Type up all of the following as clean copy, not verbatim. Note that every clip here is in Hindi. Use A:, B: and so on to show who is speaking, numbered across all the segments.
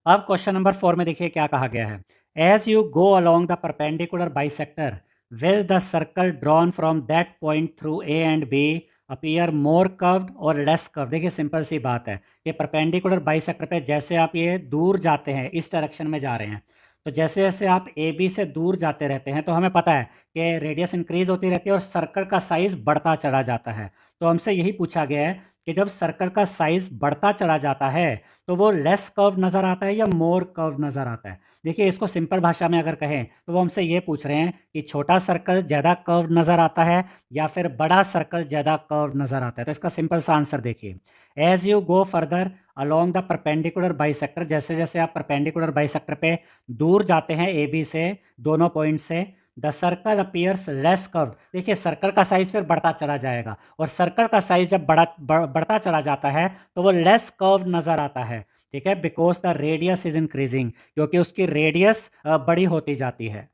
A: अब क्वेश्चन नंबर 4 में देखिए क्या कहा गया है। As you go along the perpendicular bisector will the circle drawn from that point through A and B appear more curved और लेस कर्व। देखिए सिंपल सी बात है कि परपेंडिकुलर बाइसेक्टर पे जैसे आप ये दूर जाते हैं, इस डायरेक्शन में जा रहे हैं, तो जैसे जैसे आप ए बी से दूर जाते रहते हैं तो हमें पता है कि रेडियस इंक्रीज होती रहती है और सर्कल का साइज बढ़ता चला जाता है। तो हमसे यही पूछा गया है कि जब सर्कल का साइज बढ़ता चला जाता है तो वो लेस कर्व नज़र आता है या मोर कर्व नज़र आता है। देखिए इसको सिंपल भाषा में अगर कहें तो वो हमसे ये पूछ रहे हैं कि छोटा सर्कल ज़्यादा कर्व नज़र आता है या फिर बड़ा सर्कल ज़्यादा कर्व नज़र आता है। तो इसका सिंपल सा आंसर देखिए, as you go further along the perpendicular bisector, जैसे जैसे आप परपेंडिकुलर बाइसेक्टर पे दूर जाते हैं ए बी से, दोनों पॉइंट से, the circle appears less curve. देखिए सर्कल का साइज फिर बढ़ता चला जाएगा और सर्कल का साइज जब बढ़ता चला जाता है तो वो लेस कर्व नज़र आता है। ठीक है, because the radius is increasing, क्योंकि उसकी रेडियस बड़ी होती जाती है।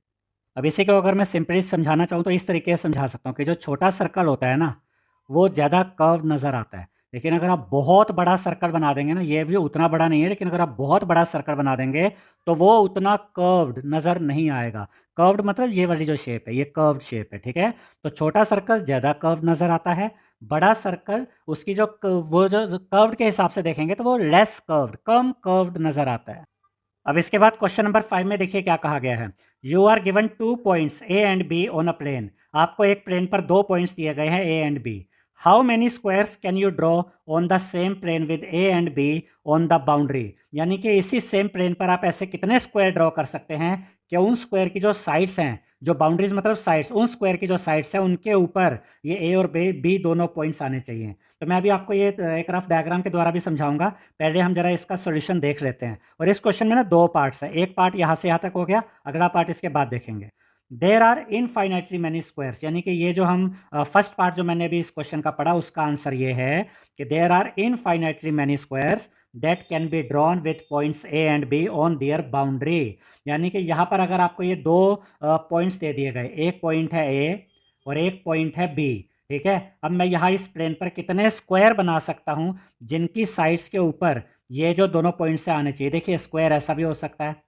A: अब इसी को अगर मैं सिंपली समझाना चाहूँ तो इस तरीके से समझा सकता हूँ कि जो छोटा सर्कल होता है ना, वो ज़्यादा कर्व नज़र आता है। लेकिन अगर आप बहुत बड़ा सर्कल बना देंगे ना, ये भी उतना बड़ा नहीं है, लेकिन अगर आप बहुत बड़ा सर्कल बना देंगे तो वो उतना कर्व्ड नज़र नहीं आएगा। कर्व्ड मतलब ये वाली जो शेप है, ये कर्व्ड शेप है। ठीक है, तो छोटा सर्कल ज़्यादा कर्व नज़र आता है, बड़ा सर्कल उसकी वो जो कर्व्ड के हिसाब से देखेंगे तो वो लेस कर्व्ड, कम कर्व्ड नज़र आता है। अब इसके बाद क्वेश्चन नंबर 5 में देखिए क्या कहा गया है। You are given 2 points A and B on a plane. आपको एक प्लेन पर 2 पॉइंट्स दिए गए हैं A and B. How many squares can you draw on the same plane with A and B on the boundary. यानी कि इसी सेम प्लेन पर आप ऐसे कितने स्क्वायर ड्रॉ कर सकते हैं कि उन स्क्वायर की जो साइड्स हैं, जो बाउंड्रीज मतलब साइड्स, उन स्क्वायर की जो साइड्स हैं उनके ऊपर ये ए और बी दोनों पॉइंट्स आने चाहिए। तो मैं अभी आपको ये एक रफ डायग्राम के द्वारा भी समझाऊंगा। पहले हम जरा इसका सॉल्यूशन देख लेते हैं। और इस क्वेश्चन में ना 2 पार्ट्स हैं, एक पार्ट यहाँ से यहाँ तक हो गया, अगला पार्ट इसके बाद देखेंगे। There are infinitely many squares, यानी कि ये जो हम फर्स्ट पार्ट जो मैंने अभी इस क्वेश्चन का पढ़ा उसका आंसर ये है कि there are infinitely many squares that can be drawn with points A and B on their boundary. यानी कि यहाँ पर अगर आपको ये दो पॉइंट्स दे दिए गए, एक पॉइंट है ए और एक पॉइंट है बी। ठीक है, अब मैं यहाँ इस प्लेन पर कितने स्क्वायर बना सकता हूँ जिनकी साइड्स के ऊपर ये जो दोनों पॉइंट से आने चाहिए। देखिए स्क्वायर ऐसा भी हो सकता है,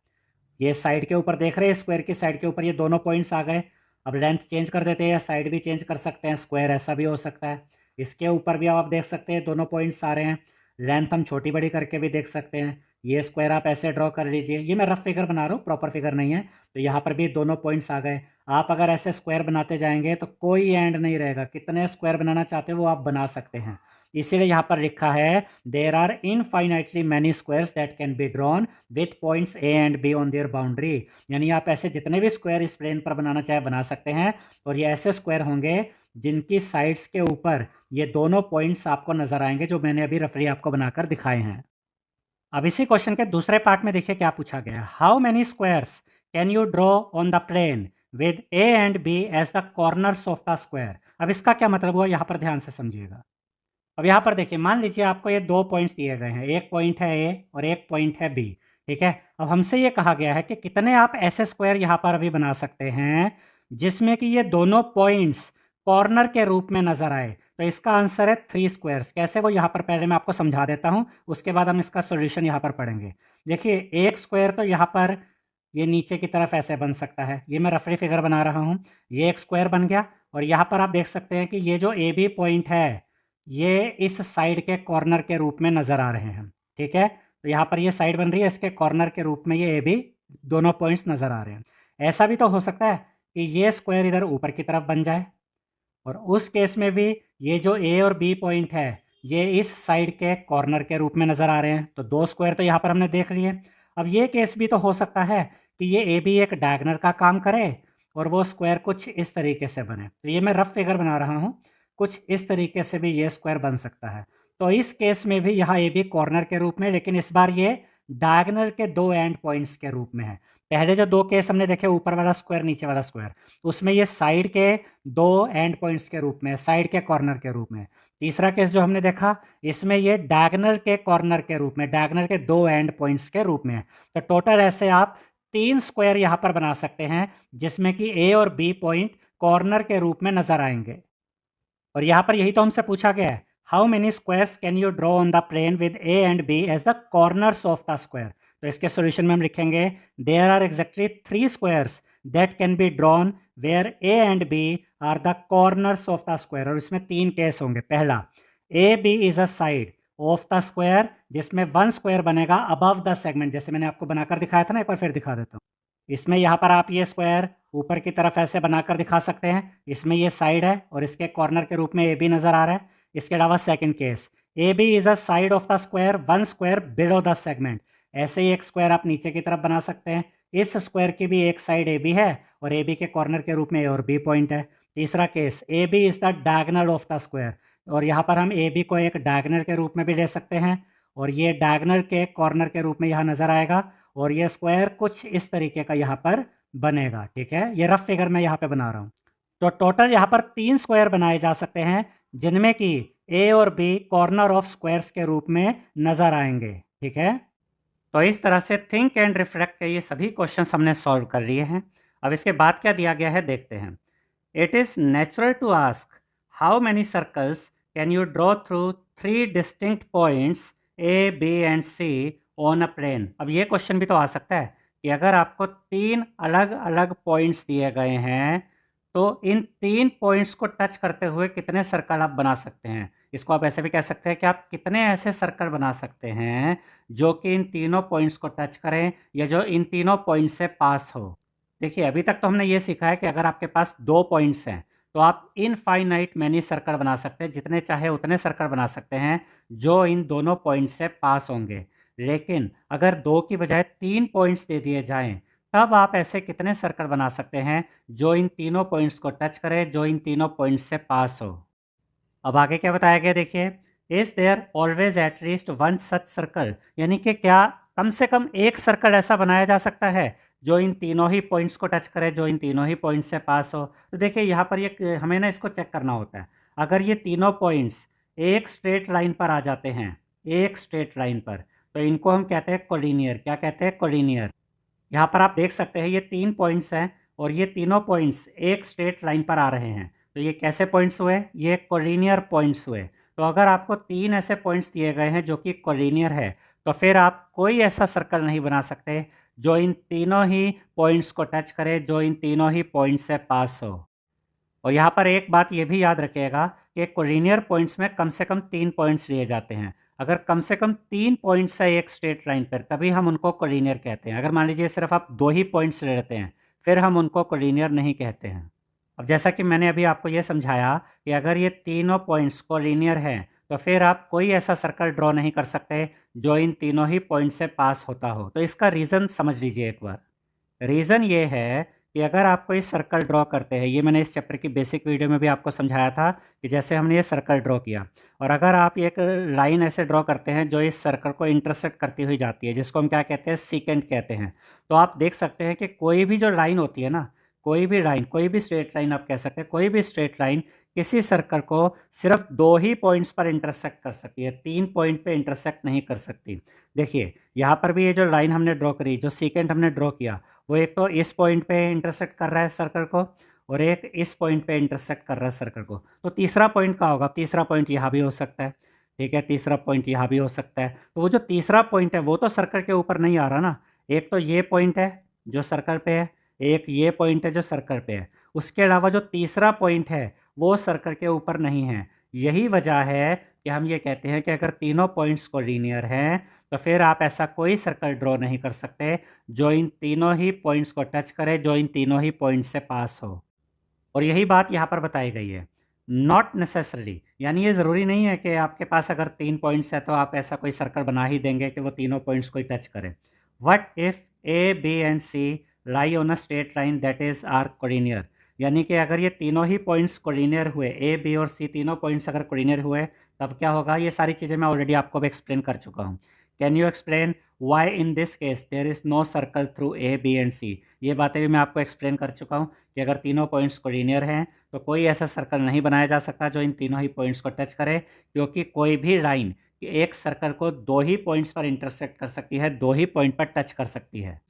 A: ये साइड के ऊपर देख रहे हैं, स्क्वायर की साइड के ऊपर ये दोनों पॉइंट्स आ गए। अब लेंथ चेंज कर देते हैं, साइड भी चेंज कर सकते हैं, स्क्वायर ऐसा भी हो सकता है। इसके ऊपर भी आप देख सकते हैं दोनों पॉइंट्स आ रहे हैं, लेंथ हम छोटी बड़ी करके भी देख सकते हैं। ये स्क्वायर आप ऐसे ड्रॉ कर लीजिए, ये मैं रफ फिगर बना रहा हूँ, प्रॉपर फिगर नहीं है। तो यहाँ पर भी दोनों पॉइंट्स आ गए। आप अगर ऐसे स्क्वायर बनाते जाएंगे तो कोई एंड नहीं रहेगा, कितने स्क्वायर बनाना चाहते हो वो आप बना सकते हैं। इसीलिए यहाँ पर लिखा है there are infinitely many squares that can be drawn with points A and B on their boundary. यानी आप ऐसे जितने भी स्क्वायर इस प्लेन पर बनाना चाहे बना सकते हैं, और ये ऐसे स्क्वायर होंगे जिनकी साइड्स के ऊपर ये दोनों पॉइंट्स आपको नजर आएंगे जो मैंने अभी रफली आपको बनाकर दिखाए हैं। अब इसी क्वेश्चन के दूसरे पार्ट में देखिए क्या पूछा गया है। How many squares can you draw on the plane with A and B as the corners of the square. अब इसका क्या मतलब हुआ, यहाँ पर ध्यान से समझिएगा। अब यहाँ पर देखिए, मान लीजिए आपको ये 2 पॉइंट्स दिए गए हैं, एक पॉइंट है ए और एक पॉइंट है बी। ठीक है, अब हमसे ये कहा गया है कि कितने आप ऐसे स्क्वायर यहाँ पर अभी बना सकते हैं जिसमें कि ये दोनों पॉइंट्स कॉर्नर के रूप में नजर आए। तो इसका आंसर है 3 स्क्वायर्स। कैसे, वो यहाँ पर पहले मैं आपको समझा देता हूँ, उसके बाद हम इसका सोल्यूशन यहाँ पर पढ़ेंगे। देखिए एक स्क्वायर तो यहाँ पर ये नीचे की तरफ ऐसे बन सकता है, ये मैं रफली फिगर बना रहा हूँ, ये एक स्क्वायर बन गया। और यहाँ पर आप देख सकते हैं कि ये जो ए बी पॉइंट है ये इस साइड के कॉर्नर के रूप में नज़र आ रहे हैं। ठीक है, तो यहाँ पर ये साइड बन रही है, इसके कॉर्नर के रूप में ये ए बी दोनों पॉइंट्स नज़र आ रहे हैं। ऐसा भी तो हो सकता है कि ये स्क्वायर इधर ऊपर की तरफ बन जाए, और उस केस में भी ये जो ए और बी पॉइंट है ये इस साइड के कॉर्नर के रूप में नज़र आ रहे हैं। तो 2 स्क्वायर तो यहाँ पर हमने देख लिए। अब ये केस भी तो हो सकता है कि ये ए बी एक डायगोनल का काम करे और वो स्क्वायर कुछ इस तरीके से बने। तो ये मैं रफ फिगर बना रहा हूँ, कुछ इस तरीके से भी ये स्क्वायर बन सकता है। तो इस केस में भी यहाँ ए बी कॉर्नर के रूप में, लेकिन इस बार ये डायगोनल के 2 एंड पॉइंट्स के रूप में है। पहले जो 2 केस हमने देखे, ऊपर वाला स्क्वायर नीचे वाला स्क्वायर, उसमें ये साइड के 2 एंड पॉइंट्स के रूप में, साइड के कॉर्नर के रूप में। तीसरा केस जो हमने देखा, इसमें ये डायगोनल के कॉर्नर के रूप में, डायगोनल के 2 एंड पॉइंट्स के रूप में है। तो टोटल ऐसे आप 3 स्क्वायर यहाँ पर बना सकते हैं जिसमें कि ए और बी पॉइंट कॉर्नर के रूप में नजर आएंगे। और यहाँ पर यही तो हमसे पूछा गया है, how many squares can you draw on the plane with A and B as the corners of the square. तो इसके सॉल्यूशन में हम लिखेंगे there are exactly 3 squares that can be drawn where A and B are the corners of the square, और इसमें 3 केस होंगे। पहला, A B is a side of the square जिसमें 1 स्क्वायर बनेगा अबव द सेगमेंट, जैसे मैंने आपको बनाकर दिखाया था ना, एक बार फिर दिखा देता हूँ। इसमें यहाँ पर आप ये स्क्वायर ऊपर की तरफ ऐसे बनाकर दिखा सकते हैं, इसमें ये साइड है और इसके कॉर्नर के रूप में ए बी नज़र आ रहा है। इसके अलावा second case, A B is a side of the square 1 square below the segment, ऐसे ही एक स्क्वायर आप नीचे की तरफ बना सकते हैं। इस स्क्वायर की भी एक साइड ए बी है और ए बी के कॉर्नर के रूप में ए और बी पॉइंट है। तीसरा case, A B is the diagonal of the square, और यहाँ पर हम ए बी को एक डायगोनल के रूप में भी ले सकते हैं, और ये डायगोनल के कॉर्नर के रूप में यहाँ नज़र आएगा, और ये स्क्वायर कुछ इस तरीके का यहाँ पर बनेगा। ठीक है, ये रफ फिगर मैं यहाँ पे बना रहा हूँ। तो टोटल यहाँ पर 3 स्क्वायर बनाए जा सकते हैं जिनमें कि ए और बी कॉर्नर ऑफ स्क्वायर्स के रूप में नज़र आएंगे। ठीक है, तो इस तरह से थिंक एंड रिफ्लेक्ट के ये सभी क्वेश्चंस हमने सॉल्व कर लिए हैं। अब इसके बाद क्या दिया गया है देखते हैं। It is natural to ask how many circles can you draw through 3 distinct points A B and C on a plane. अब ये क्वेश्चन भी तो आ सकता है कि अगर आपको 3 अलग अलग पॉइंट्स दिए गए हैं तो इन 3 पॉइंट्स को टच करते हुए कितने सर्कल आप बना सकते हैं। इसको आप ऐसे भी कह सकते हैं कि आप कितने ऐसे सर्कल बना सकते हैं जो कि इन तीनों पॉइंट्स को टच करें या जो इन तीनों पॉइंट से पास हो। देखिए, अभी तक तो हमने ये सीखा है कि अगर आपके पास 2 पॉइंट्स हैं तो आप इनफाइनाइट मैनी सर्कल बना सकते हैं, जितने चाहे उतने सर्कल बना सकते हैं जो इन दोनों पॉइंट से पास होंगे। लेकिन अगर 2 की बजाय 3 पॉइंट्स दे दिए जाएं तब आप ऐसे कितने सर्कल बना सकते हैं जो इन तीनों पॉइंट्स को टच करें, जो इन तीनों पॉइंट्स से पास हो। अब आगे क्या बताया गया देखिए, is there always at least 1 such circle, यानी कि क्या कम से कम एक सर्कल ऐसा बनाया जा सकता है जो इन तीनों ही पॉइंट्स को टच करे, जो इन तीनों ही पॉइंट्स से पास हो। तो देखिए यहाँ पर ये हमें ना इसको चेक करना होता है। अगर ये तीनों पॉइंट्स एक स्ट्रेट लाइन पर आ जाते हैं, एक स्ट्रेट लाइन पर, तो इनको हम कहते हैं कोलिनियर। क्या कहते हैं? कोलिनियर। यहाँ पर आप देख सकते हैं ये 3 पॉइंट्स हैं और ये तीनों पॉइंट्स एक स्ट्रेट लाइन पर आ रहे हैं, तो ये कैसे पॉइंट्स हुए? ये कोलिनियर पॉइंट्स हुए। तो अगर आपको 3 ऐसे पॉइंट्स दिए गए हैं जो कि कोलिनियर है, तो फिर आप कोई ऐसा सर्कल नहीं बना सकते जो इन तीनों ही पॉइंट्स को टच करे, जो इन तीनों ही पॉइंट्स से पास हो। और यहाँ पर एक बात ये भी याद रखिएगा कि कोलिनियर पॉइंट्स में कम से कम 3 पॉइंट्स लिए जाते हैं। अगर कम से कम 3 पॉइंट्स है एक स्ट्रेट लाइन पर, तभी हम उनको कोलिनियर कहते हैं। अगर मान लीजिए सिर्फ आप 2 ही पॉइंट्स ले लेते हैं, फिर हम उनको कोलिनियर नहीं कहते हैं। अब जैसा कि मैंने अभी आपको ये समझाया कि अगर ये तीनों पॉइंट्स कोलिनियर हैं तो फिर आप कोई ऐसा सर्कल ड्रॉ नहीं कर सकते जो इन तीनों ही पॉइंट से पास होता हो। तो इसका रीज़न समझ लीजिए एक बार। रीज़न ये है कि अगर आप कोई सर्कल ड्रॉ करते हैं, ये मैंने इस चैप्टर की बेसिक वीडियो में भी आपको समझाया था कि जैसे हमने ये सर्कल ड्रॉ किया, और अगर आप एक लाइन ऐसे ड्रॉ करते हैं जो इस सर्कल को इंटरसेक्ट करती हुई जाती है, जिसको हम क्या कहते हैं? सीकेंट कहते हैं। तो आप देख सकते हैं कि कोई भी जो लाइन होती है ना, कोई भी लाइन, कोई भी स्ट्रेट लाइन आप कह सकते हैं, कोई भी स्ट्रेट लाइन किसी सर्कल को सिर्फ 2 ही पॉइंट्स पर इंटरसेक्ट कर सकती है, 3 पॉइंट पे इंटरसेक्ट नहीं कर सकती। देखिए यहाँ पर भी ये जो लाइन हमने ड्रॉ करी, जो सीकेंट हमने ड्रॉ किया, वो एक तो इस पॉइंट पे इंटरसेक्ट कर रहा है सर्कल को और एक इस पॉइंट पे इंटरसेक्ट कर रहा है सर्कल को। तो तीसरा पॉइंट क्या होगा? तीसरा पॉइंट यहाँ भी हो सकता है, ठीक है, तीसरा पॉइंट यहाँ भी हो सकता है। तो वो जो तीसरा पॉइंट है वो तो सर्कल के ऊपर नहीं आ रहा ना। एक तो ये पॉइंट है जो सर्कल पे है, एक ये पॉइंट है जो सर्कल पे है, उसके अलावा जो तीसरा पॉइंट है वो सर्कल के ऊपर नहीं है। यही वजह है कि हम ये कहते हैं कि अगर तीनों पॉइंट्स कोलिनियर हैं तो फिर आप ऐसा कोई सर्कल ड्रॉ नहीं कर सकते जो इन तीनों ही पॉइंट्स को टच करे, जो इन तीनों ही पॉइंट्स से पास हो। और यही बात यहाँ पर बताई गई है। नॉट नेसेसरली, यानी ये ज़रूरी नहीं है कि आपके पास अगर 3 पॉइंट्स है तो आप ऐसा कोई सर्कल बना ही देंगे कि वो तीनों पॉइंट्स को ही टच करें। What if A B and C lie on a straight line that is are collinear, यानी कि अगर ये तीनों ही पॉइंट्स कोलिनियर हुए, ए बी और सी तीनों पॉइंट्स अगर कोलिनियर हुए, तब क्या होगा? ये सारी चीज़ें मैं ऑलरेडी आपको भी एक्सप्लेन कर चुका हूँ। Can you explain why in this case there is no circle through A B and C? ये बातें भी मैं आपको एक्सप्लेन कर चुका हूँ कि अगर तीनों पॉइंट्स कोलिनियर हैं तो कोई ऐसा सर्कल नहीं बनाया जा सकता जो इन तीनों ही पॉइंट्स को टच करे, क्योंकि कोई भी लाइन एक सर्कल को 2 ही पॉइंट्स पर इंटरसेक्ट कर सकती है, 2 ही पॉइंट पर टच कर सकती है।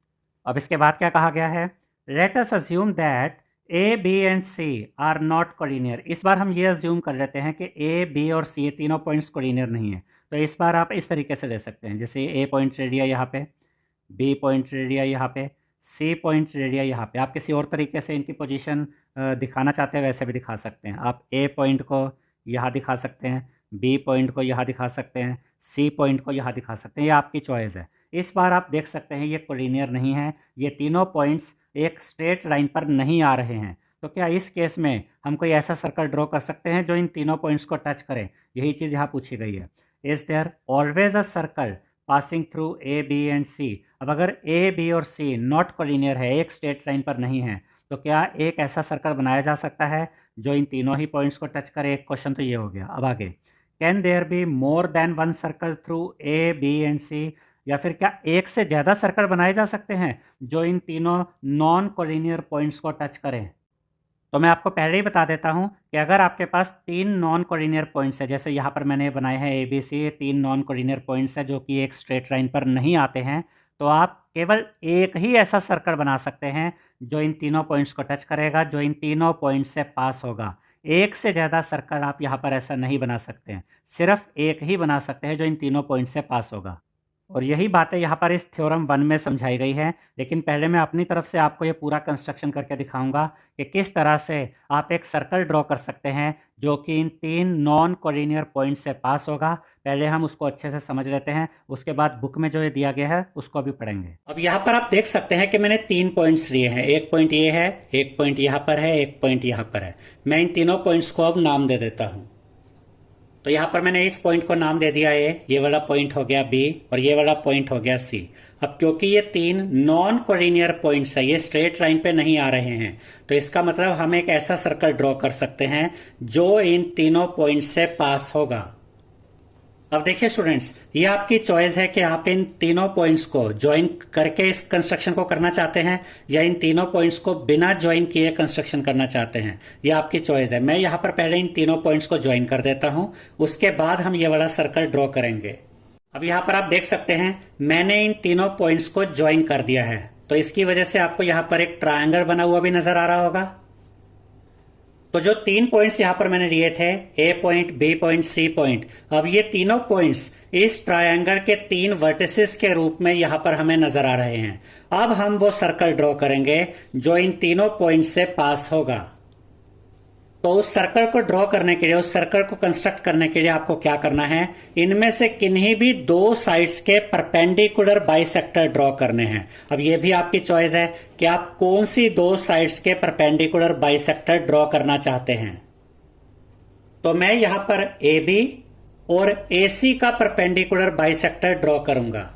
A: अब इसके बाद क्या कहा गया है? Let us assume that A B and C are not collinear. इस बार हम ये अज्यूम कर लेते हैं कि ए बी और सी तीनों पॉइंट्स कोलिनियर नहीं है। तो इस बार आप इस तरीके से ले सकते हैं, जैसे ए पॉइंट ले लिया यहाँ पे, बी पॉइंट रेडिया यहाँ पे, सी पॉइंट रेडिया यहाँ पे। आप किसी और तरीके से इनकी पोजीशन दिखाना चाहते हैं वैसे भी दिखा सकते हैं। आप ए पॉइंट को यहाँ दिखा सकते हैं, बी पॉइंट को यहाँ दिखा सकते हैं, सी पॉइंट को यहाँ दिखा सकते हैं, ये आपकी चॉइस है। इस बार आप देख सकते हैं ये कोलिनियर नहीं है, ये तीनों पॉइंट्स एक स्ट्रेट लाइन पर नहीं आ रहे हैं। तो क्या इस केस में हम कोई ऐसा सर्कल ड्रॉ कर सकते हैं जो इन तीनों पॉइंट्स को टच करे? यही चीज़ यहाँ पूछी गई है। Is there always a circle passing through A B and C? अब अगर ए बी और सी नॉट कोलिनियर है, एक स्ट्रेट लाइन पर नहीं है, तो क्या एक ऐसा सर्कल बनाया जा सकता है जो इन तीनों ही पॉइंट्स को टच करे? एक क्वेश्चन तो ये हो गया। अब आगे, can there be more than one circle through A B and C? या फिर क्या एक से ज़्यादा सर्कल बनाए जा सकते हैं जो इन तीनों नॉन कोलिनियर पॉइंट्स को टच करें? तो मैं आपको पहले ही बता देता हूं कि अगर आपके पास तीन नॉन कोलिनियर पॉइंट्स है, जैसे यहाँ पर मैंने बनाए हैं ए बी सी, ये तीन नॉन कोलिनियर पॉइंट्स है जो कि एक स्ट्रेट लाइन पर नहीं आते हैं, तो आप केवल एक ही ऐसा सर्कल बना सकते हैं जो इन तीनों पॉइंट्स को टच करेगा, जो इन तीनों पॉइंट्स से पास होगा। एक से ज़्यादा सर्कल आप यहाँ पर ऐसा नहीं बना सकते हैं, सिर्फ एक ही बना सकते हैं जो इन तीनों पॉइंट से पास होगा। और यही बातें यहाँ पर इस थ्योरम 1 में समझाई गई है। लेकिन पहले मैं अपनी तरफ से आपको ये पूरा कंस्ट्रक्शन करके दिखाऊंगा कि किस तरह से आप एक सर्कल ड्रॉ कर सकते हैं जो कि इन तीन नॉन कोलिनियर पॉइंट से पास होगा। पहले हम उसको अच्छे से समझ लेते हैं, उसके बाद बुक में जो ये दिया गया है उसको भी पढ़ेंगे। अब यहाँ पर आप देख सकते हैं कि मैंने तीन पॉइंट्स लिए हैं। एक पॉइंट ये है, एक पॉइंट यहाँ पर है, एक पॉइंट यहाँ पर है। मैं इन तीनों पॉइंट्स को अब नाम दे देता हूँ। तो यहाँ पर मैंने इस पॉइंट को नाम दे दिया ए, ये वाला पॉइंट हो गया बी और ये वाला पॉइंट हो गया सी। अब क्योंकि ये तीन नॉन कोलिनियर पॉइंट्स है, ये स्ट्रेट लाइन पे नहीं आ रहे हैं, तो इसका मतलब हम एक ऐसा सर्कल ड्रॉ कर सकते हैं जो इन तीनों पॉइंट से पास होगा। अब देखिए स्टूडेंट्स, ये आपकी चॉइस है कि आप इन तीनों पॉइंट्स को ज्वाइन करके इस कंस्ट्रक्शन को करना चाहते हैं या इन तीनों पॉइंट्स को बिना ज्वाइन किए कंस्ट्रक्शन करना चाहते हैं। ये आपकी चॉइस है। मैं यहाँ पर पहले इन तीनों पॉइंट्स को ज्वाइन कर देता हूँ, उसके बाद हम ये वाला सर्कल ड्रॉ करेंगे। अब यहाँ पर आप देख सकते हैं मैंने इन तीनों पॉइंट्स को ज्वाइन कर दिया है, तो इसकी वजह से आपको यहाँ पर एक ट्रायंगल बना हुआ भी नजर आ रहा होगा। तो जो तीन पॉइंट्स यहां पर मैंने लिए थे, A point, B point, C point, अब ये तीनों पॉइंट्स इस ट्रायंगल के तीन वर्टिसेस के रूप में यहां पर हमें नजर आ रहे हैं। अब हम वो सर्कल ड्रॉ करेंगे जो इन तीनों पॉइंट से पास होगा। तो उस सर्कल को ड्रॉ करने के लिए, उस सर्कल को कंस्ट्रक्ट करने के लिए आपको क्या करना है, इनमें से किन्हीं भी दो साइड्स के परपेंडिकुलर बाइसेक्टर ड्रॉ करने हैं। अब ये भी आपकी चॉइस है कि आप कौन सी दो साइड्स के परपेंडिकुलर बाइसेक्टर ड्रॉ करना चाहते हैं। तो मैं यहां पर ए बी और ए सी का परपेंडिकुलर बाइसेक्टर ड्रॉ करूंगा।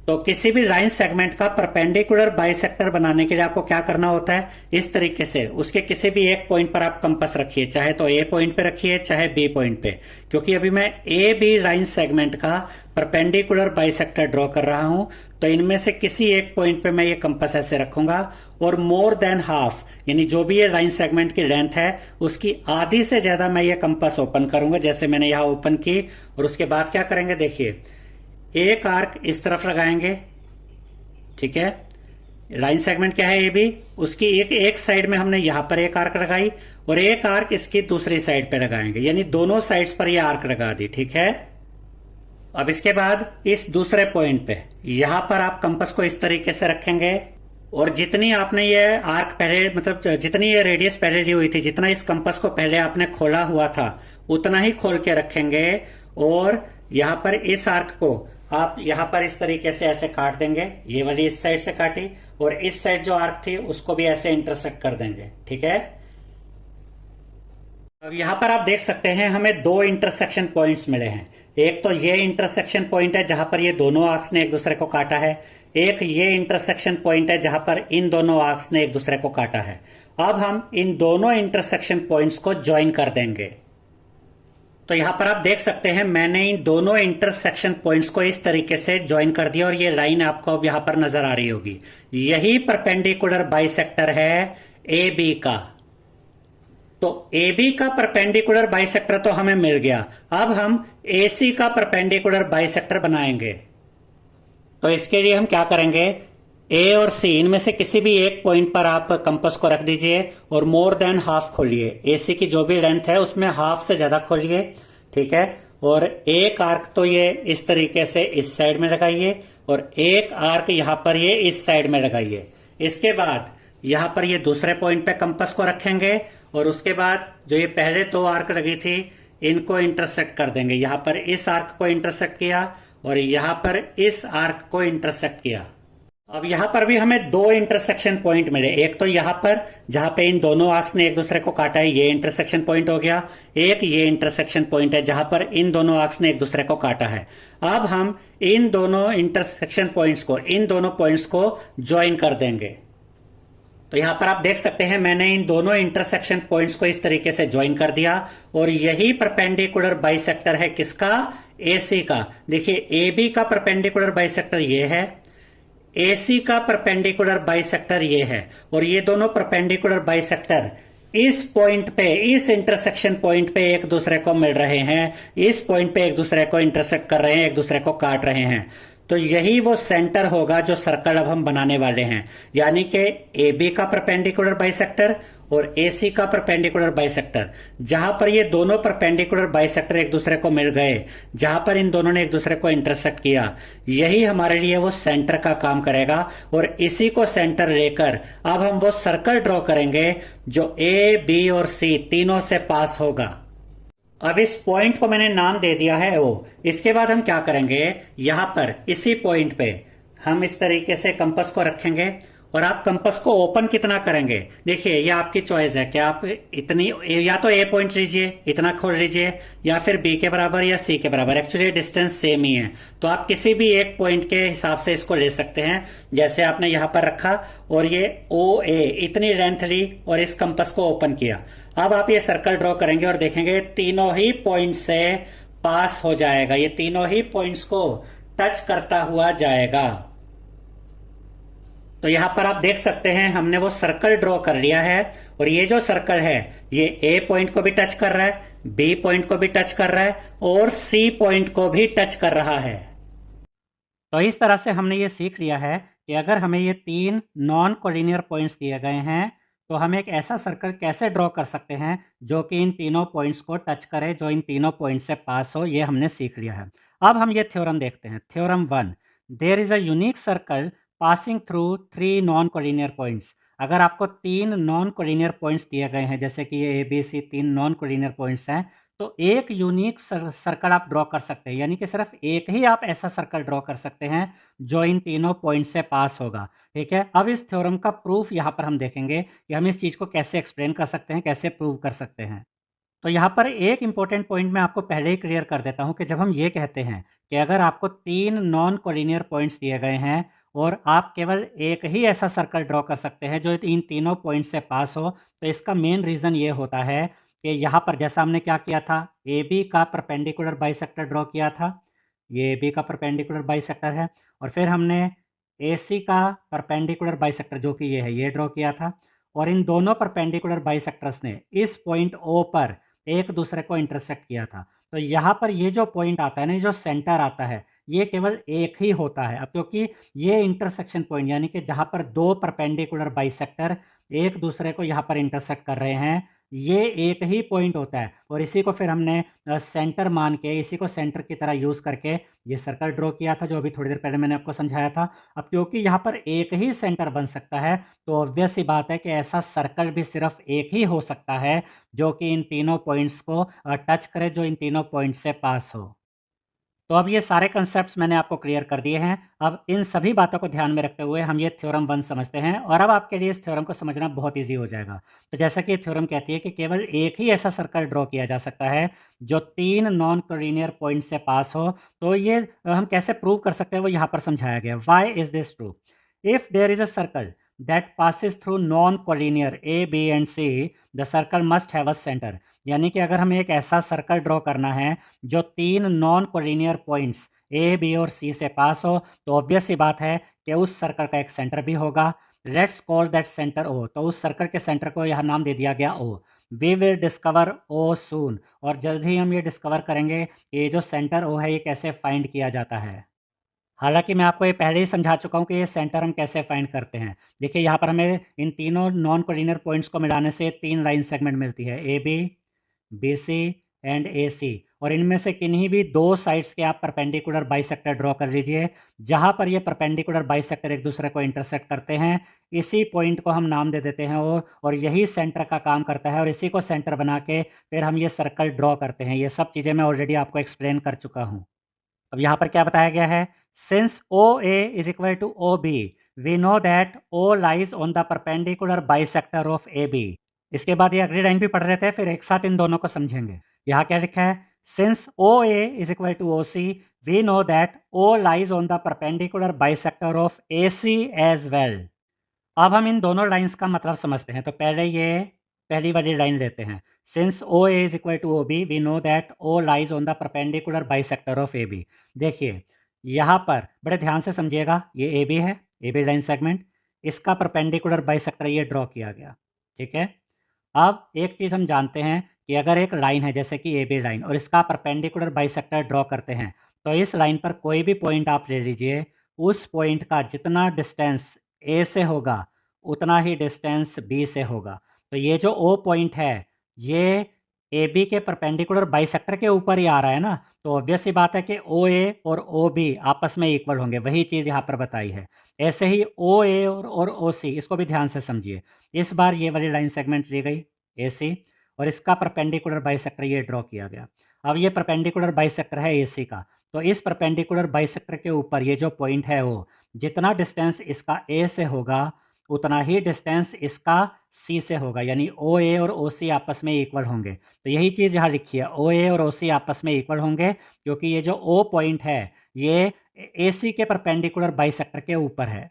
A: तो किसी भी लाइन सेगमेंट का परपेंडिकुलर बाइसेक्टर बनाने के लिए आपको क्या करना होता है, इस तरीके से उसके किसी भी एक पॉइंट पर आप कंपास रखिए, चाहे तो ए पॉइंट पे रखिए चाहे बी पॉइंट पे, क्योंकि अभी मैं ए बी लाइन सेगमेंट का परपेंडिकुलर बाइसेक्टर ड्रॉ कर रहा हूं। तो इनमें से किसी एक पॉइंट पे मैं ये कंपास ऐसे रखूंगा और मोर देन हाफ, यानी जो भी ये लाइन सेगमेंट की लेंथ है उसकी आधी से ज्यादा मैं ये कंपास ओपन करूंगा, जैसे मैंने यहां ओपन की। और उसके बाद क्या करेंगे, देखिए एक आर्क इस तरफ लगाएंगे, ठीक है। लाइन सेगमेंट क्या है ए बी, उसकी एक साइड में हमने यहां पर एक आर्क लगाई और एक आर्क इसकी दूसरी साइड पे लगाएंगे, यानी दोनों साइड्स पर ये आर्क लगा दी, ठीक है। अब इसके बाद इस दूसरे पॉइंट पे यहां पर आप कंपास को इस तरीके से रखेंगे और जितनी आपने ये आर्क पहले, मतलब जितनी ये रेडियस पहले ली हुई थी, जितना इस कंपास को पहले आपने खोला हुआ था उतना ही खोल के रखेंगे। और यहां पर इस आर्क को आप यहां पर इस तरीके से ऐसे काट देंगे, ये वाली इस साइड से काटी और इस साइड जो आर्क थी उसको भी ऐसे इंटरसेक्ट कर देंगे, ठीक है। अब यहां पर आप देख सकते हैं हमें दो इंटरसेक्शन पॉइंट्स मिले हैं। एक तो ये इंटरसेक्शन पॉइंट है जहां पर ये दोनों आर्क्स ने एक दूसरे को काटा है, एक ये इंटरसेक्शन पॉइंट है जहां पर इन दोनों आर्क्स ने एक दूसरे को काटा है। अब हम इन दोनों इंटरसेक्शन पॉइंट्स को ज्वाइन कर देंगे। तो यहां पर आप देख सकते हैं मैंने इन दोनों इंटरसेक्शन पॉइंट्स को इस तरीके से ज्वाइन कर दिया और ये लाइन आपको अब यहां पर नजर आ रही होगी। यही परपेंडिकुलर बाइसेक्टर है ए बी का। तो ए बी का परपेंडिकुलर बाइसेक्टर तो हमें मिल गया, अब हम ए सी का परपेंडिकुलर बाइसेक्टर बनाएंगे। तो इसके लिए हम क्या करेंगे, ए और सी इनमें से किसी भी एक पॉइंट पर आप कंपास को रख दीजिए और मोर देन हाफ खोलिए। ए सी की जो भी लेंथ है उसमें हाफ से ज्यादा खोलिए, ठीक है। और एक आर्क तो ये इस तरीके से इस साइड में लगाइए और एक आर्क यहां पर ये इस साइड में लगाइए। इसके बाद यहां पर ये दूसरे पॉइंट पे कंपास को रखेंगे और उसके बाद जो ये पहले दो आर्क लगी थी इनको इंटरसेक्ट कर देंगे। यहां पर इस आर्क को इंटरसेक्ट किया और यहां पर इस आर्क को इंटरसेक्ट किया। अब यहां पर भी हमें दो इंटरसेक्शन पॉइंट मिले, एक तो यहां पर जहां पे इन दोनों आर्क्स ने एक दूसरे को काटा है, ये इंटरसेक्शन पॉइंट हो गया। एक ये इंटरसेक्शन पॉइंट है जहां पर इन दोनों आर्क्स ने एक दूसरे को काटा है। अब हम इन दोनों इंटरसेक्शन पॉइंट्स को, इन दोनों पॉइंट्स को ज्वाइन कर देंगे। तो यहां पर आप देख सकते हैं मैंने इन दोनों इंटरसेक्शन पॉइंट्स को इस तरीके से ज्वाइन कर दिया और यही परपेंडिकुलर बाइसेक्टर है किसका? AC का। देखिए AB का परपेंडिकुलर बाइसेक्टर ये है, AC का परपेंडिकुलर बाइसेक्टर ये है और ये दोनों परपेंडिकुलर बाइसेक्टर इस पॉइंट पे, इस इंटरसेक्शन पॉइंट पे एक दूसरे को मिल रहे हैं, इस पॉइंट पे एक दूसरे को इंटरसेक्ट कर रहे हैं, एक दूसरे को काट रहे हैं। तो यही वो सेंटर होगा जो सर्कल अब हम बनाने वाले हैं, यानी कि AB का परपेंडिकुलर बाइसेक्टर और AC का परपेंडिकुलर बाइसेक्टर। जहां पर ये दोनों परपेंडिकुलर बाइसेक्टर एक दूसरे को मिल गए, जहां पर इन दोनों ने एक दूसरे को इंटरसेक्ट किया, यही हमारे लिए वो सेंटर का काम करेगा। और इसी को सेंटर लेकर अब हम वो सर्कल ड्रॉ करेंगे जो A, B और C तीनों से पास होगा। अब इस पॉइंट को मैंने नाम दे दिया है O। इसके बाद हम क्या करेंगे, यहां पर इसी पॉइंट पे हम इस तरीके से कंपास को रखेंगे और आप कंपास को ओपन कितना करेंगे, देखिए ये आपकी चॉइस है कि आप इतनी, या तो A पॉइंट लीजिए, इतना खोल लीजिए, या फिर B के बराबर या C के बराबर। एक्चुअली डिस्टेंस सेम ही है तो आप किसी भी एक पॉइंट के हिसाब से इसको ले सकते हैं। जैसे आपने यहां पर रखा और ये OA इतनी लेंथ ली और इस कंपास को ओपन किया। अब आप ये सर्कल ड्रॉ करेंगे और देखेंगे तीनों ही पॉइंट से पास हो जाएगा, ये तीनों ही पॉइंट्स को टच करता हुआ जाएगा। तो यहां पर आप देख सकते हैं हमने वो सर्कल ड्रॉ कर लिया है और ये जो सर्कल है ये A पॉइंट को भी टच कर रहा है, B पॉइंट को भी टच कर रहा है और C पॉइंट को भी टच कर रहा है। तो इस तरह से हमने ये सीख लिया है कि अगर हमें ये तीन नॉन कोलिनियर पॉइंट्स दिए गए हैं तो हम एक ऐसा सर्कल कैसे ड्रॉ कर सकते हैं जो कि इन तीनों पॉइंट्स को टच करे, जो इन तीनों पॉइंट से पास हो। ये हमने सीख लिया है। अब हम ये थ्योरम देखते हैं। Theorem 1, there is a unique circle passing through 3 non collinear points. अगर आपको तीन नॉन कोलिनियर पॉइंट्स दिए गए हैं, जैसे कि ये ABC तीन नॉन कोलिनियर पॉइंट्स हैं, तो एक यूनिक सर्कल आप ड्रॉ कर सकते हैं, यानी कि सिर्फ एक ही आप ऐसा सर्कल ड्रॉ कर सकते हैं जो इन तीनों पॉइंट से पास होगा। ठीक है, अब इस थ्योरम का प्रूफ यहाँ पर हम देखेंगे कि हम इस चीज़ को कैसे एक्सप्लेन कर सकते हैं, कैसे प्रूव कर सकते हैं। तो यहाँ पर एक इंपॉर्टेंट पॉइंट मैं आपको पहले ही क्लियर कर देता हूँ कि जब हम ये कहते हैं कि अगर आपको तीन नॉन कोलिनियर पॉइंट्स दिए गए हैं और आप केवल एक ही ऐसा सर्कल ड्रॉ कर सकते हैं जो इन तीनों पॉइंट से पास हो, तो इसका मेन रीज़न ये होता है कि यहाँ पर जैसा हमने क्या किया था, AB का परपेंडिकुलर बाइसेक्टर ड्रॉ किया था, ये AB का परपेंडिकुलर बाइसेक्टर है, और फिर हमने AC का परपेंडिकुलर बाइसेक्टर जो कि ये है ये ड्रॉ किया था, और इन दोनों परपेंडिकुलर बाइसेक्टर्स ने इस पॉइंट O पर एक दूसरे को इंटरसेक्ट किया था। तो यहाँ पर ये जो पॉइंट आता है ना, जो सेंटर आता है, ये केवल एक ही होता है। अब क्योंकि ये इंटरसेक्शन पॉइंट, यानी कि जहाँ पर दो परपेंडिकुलर बाइसेक्टर एक दूसरे को यहाँ पर इंटरसेक्ट कर रहे हैं, ये एक ही पॉइंट होता है और इसी को फिर हमने सेंटर मान के, इसी को सेंटर की तरह यूज़ करके ये सर्कल ड्रॉ किया था, जो अभी थोड़ी देर पहले मैंने आपको समझाया था। अब क्योंकि यहाँ पर एक ही सेंटर बन सकता है तो ऑब्वियस सी बात है कि ऐसा सर्कल भी सिर्फ एक ही हो सकता है जो कि इन तीनों पॉइंट्स को टच करे, जो इन तीनों पॉइंट से पास हो। तो अब ये सारे कंसेप्ट्स मैंने आपको क्लियर कर दिए हैं। अब इन सभी बातों को ध्यान में रखते हुए हम ये थ्योरम 1 समझते हैं और अब आपके लिए इस थ्योरम को समझना बहुत ईजी हो जाएगा। तो जैसा कि थ्योरम कहती है कि केवल एक ही ऐसा सर्कल ड्रॉ किया जा सकता है जो तीन नॉन कोलिनियर पॉइंट से पास हो। तो ये हम कैसे प्रूव कर सकते हैं वो यहाँ पर समझाया गया। Why is this true? If there is a circle that passes through non-collinear A, B and C, the circle must have a center। यानी कि अगर हमें एक ऐसा सर्कल ड्रॉ करना है जो तीन non collinear points A, B और C से पास हो, तो ऑब्वियस सी बात है कि उस सर्कल का एक सेंटर भी होगा। Let's call that centre O। तो उस सर्कल के सेंटर को यहाँ नाम दे दिया गया O। We will discover O soon. और जल्द ही हम ये डिस्कवर करेंगे कि ये जो सेंटर O है ये कैसे फाइंड किया जाता है। हालांकि मैं आपको ये पहले ही समझा चुका हूँ कि ये सेंटर हम कैसे फाइंड करते हैं। देखिए यहाँ पर हमें इन तीनों नॉन कोलिनियर पॉइंट्स को मिलाने से तीन लाइन सेगमेंट मिलती है, AB, BC एंड ए सी, और इनमें से किन्हीं भी दो साइड्स के आप परपेंडिकुलर बाइसेक्टर ड्रॉ कर लीजिए। जहाँ पर ये परपेंडिकुलर बाइसेक्टर एक दूसरे को इंटरसेक्ट करते हैं, इसी पॉइंट को हम नाम दे देते हैं और यही सेंटर का काम करता है, और इसी को सेंटर बना के फिर हम ये सर्कल ड्रॉ करते हैं। ये सब चीज़ें मैं ऑलरेडी आपको एक्सप्लेन कर चुका हूँ। अब यहाँ पर क्या बताया गया है, since O A is equal to O B, we know that O lies on the perpendicular bisector of A B. इसके बाद ये अगली लाइन भी पढ़ रहे थे, फिर एक साथ इन दोनों को समझेंगे। यहाँ क्या लिखा है, since O A is equal to O C, we know that O lies on the perpendicular bisector of A C as well. अब हम इन दोनों लाइंस का मतलब समझते हैं। तो पहले ये पहली वाली लाइन लेते हैं, since O A is equal to O B, we know that O lies on the perpendicular bisector of A B. देखिए यहाँ पर बड़े ध्यान से समझिएगा, ये ए बी है, ए बी लाइन सेगमेंट, इसका परपेंडिकुलर बाइसेक्टर ये ड्रॉ किया गया, ठीक है। अब एक चीज़ हम जानते हैं कि अगर एक लाइन है जैसे कि ए बी लाइन और इसका परपेंडिकुलर बाइसेक्टर ड्रॉ करते हैं, तो इस लाइन पर कोई भी पॉइंट आप ले लीजिए, उस पॉइंट का जितना डिस्टेंस ए से होगा उतना ही डिस्टेंस बी से होगा। तो ये जो ओ पॉइंट है ये ए बी के परपेंडिकुलर बाइसेक्टर के ऊपर ही आ रहा है ना, तो ऑब्वियस सी बात है कि ओ ए और ओ बी आपस में इक्वल होंगे, वही चीज़ यहाँ पर बताई है। ऐसे ही ओ ए और ओ सी, इसको भी ध्यान से समझिए। इस बार ये वाली लाइन सेगमेंट ली गई ए सी और इसका परपेंडिकुलर बाइसेक्टर ये ड्रॉ किया गया। अब ये परपेंडिकुलर बाइसेक्टर है ए सी का, तो इस परपेंडिकुलर बाइसेक्टर के ऊपर ये जो पॉइंट है वो जितना डिस्टेंस इसका ए से होगा उतना ही डिस्टेंस इसका सी से होगा, यानी ओ ए और ओ सी आपस में इक्वल होंगे। तो यही चीज़ यहाँ लिखी है, ओ ए और ओ सी आपस में इक्वल होंगे, क्योंकि ये जो ओ पॉइंट है ये ए सी के परपेंडिकुलर बाइसेक्टर के ऊपर है।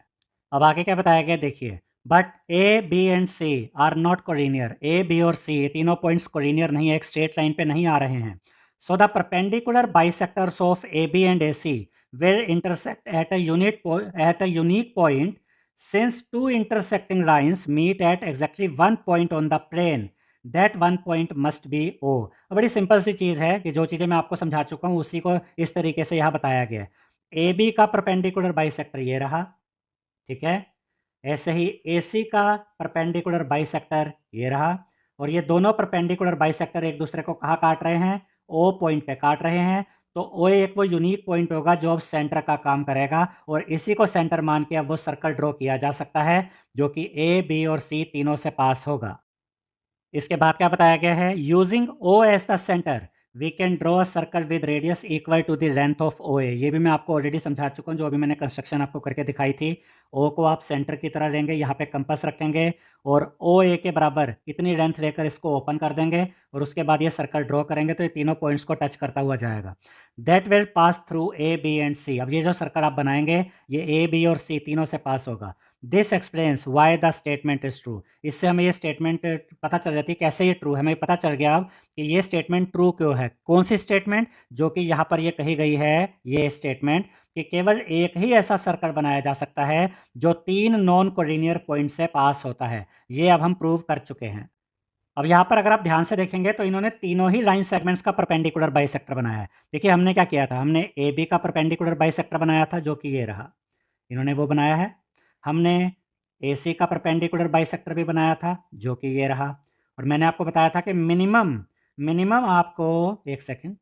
A: अब आगे क्या बताया गया देखिए, but A B and C are not collinear. ए बी और सी ये तीनों पॉइंट्स कोलिनियर नहीं है, एक स्ट्रेट लाइन पे नहीं आ रहे हैं। So the perpendicular bisectors of A B and A C will intersect at a unique point since two intersecting lines meet at exactly one point on the plane, that one point must be O। बड़ी सिंपल सी चीज़ है कि जो चीज़ें मैं आपको समझा चुका हूँ उसी को इस तरीके से यहाँ बताया गया है। ए बी का परपेंडिकुलर बाइसेक्टर ये रहा, ठीक है। ऐसे ही ए सी का परपेंडिकुलर बाइसेक्टर ये रहा, और ये दोनों परपेंडिकुलर बाइसेक्टर एक दूसरे को कहाँ काट रहे हैं, ओ पॉइंट पे काट रहे हैं। तो ओ एक वो यूनिक पॉइंट होगा जो अब सेंटर का काम करेगा, और इसी को सेंटर मान के अब वो सर्कल ड्रॉ किया जा सकता है जो कि ए बी और सी तीनों से पास होगा। इसके बाद क्या बताया गया है, using O as the centre we can draw a circle with radius equal to the length of O A. ये भी मैं आपको ऑलरेडी समझा चुका हूँ, जो अभी मैंने कंस्ट्रक्शन आपको करके दिखाई थी। ओ को आप सेंटर की तरह लेंगे, यहाँ पे कंपास रखेंगे और ओ ए के बराबर इतनी लेंथ लेकर इसको ओपन कर देंगे और उसके बाद ये सर्कल ड्रॉ करेंगे, तो ये तीनों पॉइंट्स को टच करता हुआ जाएगा। That will pass through A B and C. अब ये जो सर्कल आप बनाएंगे ये ए बी और सी तीनों से पास होगा। This explains why the statement is true. इससे हमें ये स्टेटमेंट पता चल जाती है कैसे ये ट्रू है। हमें पता चल गया अब कि ये स्टेटमेंट ट्रू क्यों है। कौन सी स्टेटमेंट, जो कि यहाँ पर ये कही गई है, ये स्टेटमेंट कि केवल एक ही ऐसा सर्कल बनाया जा सकता है जो तीन नॉन कोलिनियर पॉइंट से पास होता है। ये अब हम प्रूव कर चुके हैं। अब यहाँ पर अगर आप ध्यान से देखेंगे तो इन्होंने तीनों ही लाइन सेगमेंट्स का परपेंडिकुलर बाइसेक्टर बनाया है। देखिए हमने क्या किया था, हमने ए बी का परपेंडिकुलर बाइसेक्टर बनाया था जो कि ये रहा, इन्होंने वो बनाया है। हमने ए सी का परपेंडिकुलर बाइसेक्टर भी बनाया था जो कि ये रहा, और मैंने आपको बताया था कि मिनिमम आपको एक सेकेंड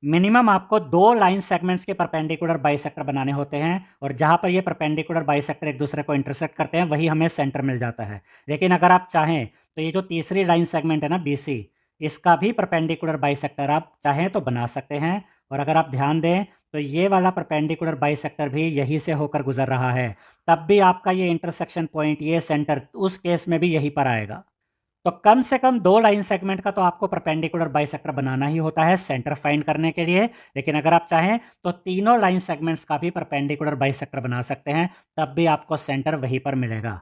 A: मिनिमम आपको दो लाइन सेगमेंट्स के परपेंडिकुलर बाइसेक्टर बनाने होते हैं, और जहाँ पर ये परपेंडिकुलर बाइसेक्टर एक दूसरे को इंटरसेक्ट करते हैं वही हमें सेंटर मिल जाता है। लेकिन अगर आप चाहें तो ये जो तीसरी लाइन सेगमेंट है ना बी सी, इसका भी परपेंडिकुलर बाइसेक्टर आप चाहें तो बना सकते हैं। और अगर आप ध्यान दें तो ये वाला परपेंडिकुलर बाइसेक्टर भी यहीं से होकर गुजर रहा है, तब भी आपका ये इंटरसेक्शन पॉइंट, ये सेंटर, उस केस में भी यहीं पर आएगा। तो कम से कम दो लाइन सेगमेंट का तो आपको परपेंडिकुलर बाइसेक्टर बनाना ही होता है सेंटर फाइंड करने के लिए। लेकिन अगर आप चाहें तो तीनों लाइन सेगमेंट्स का भी परपेंडिकुलर बाइसेक्टर बना सकते हैं, तब भी आपको सेंटर वहीं पर मिलेगा।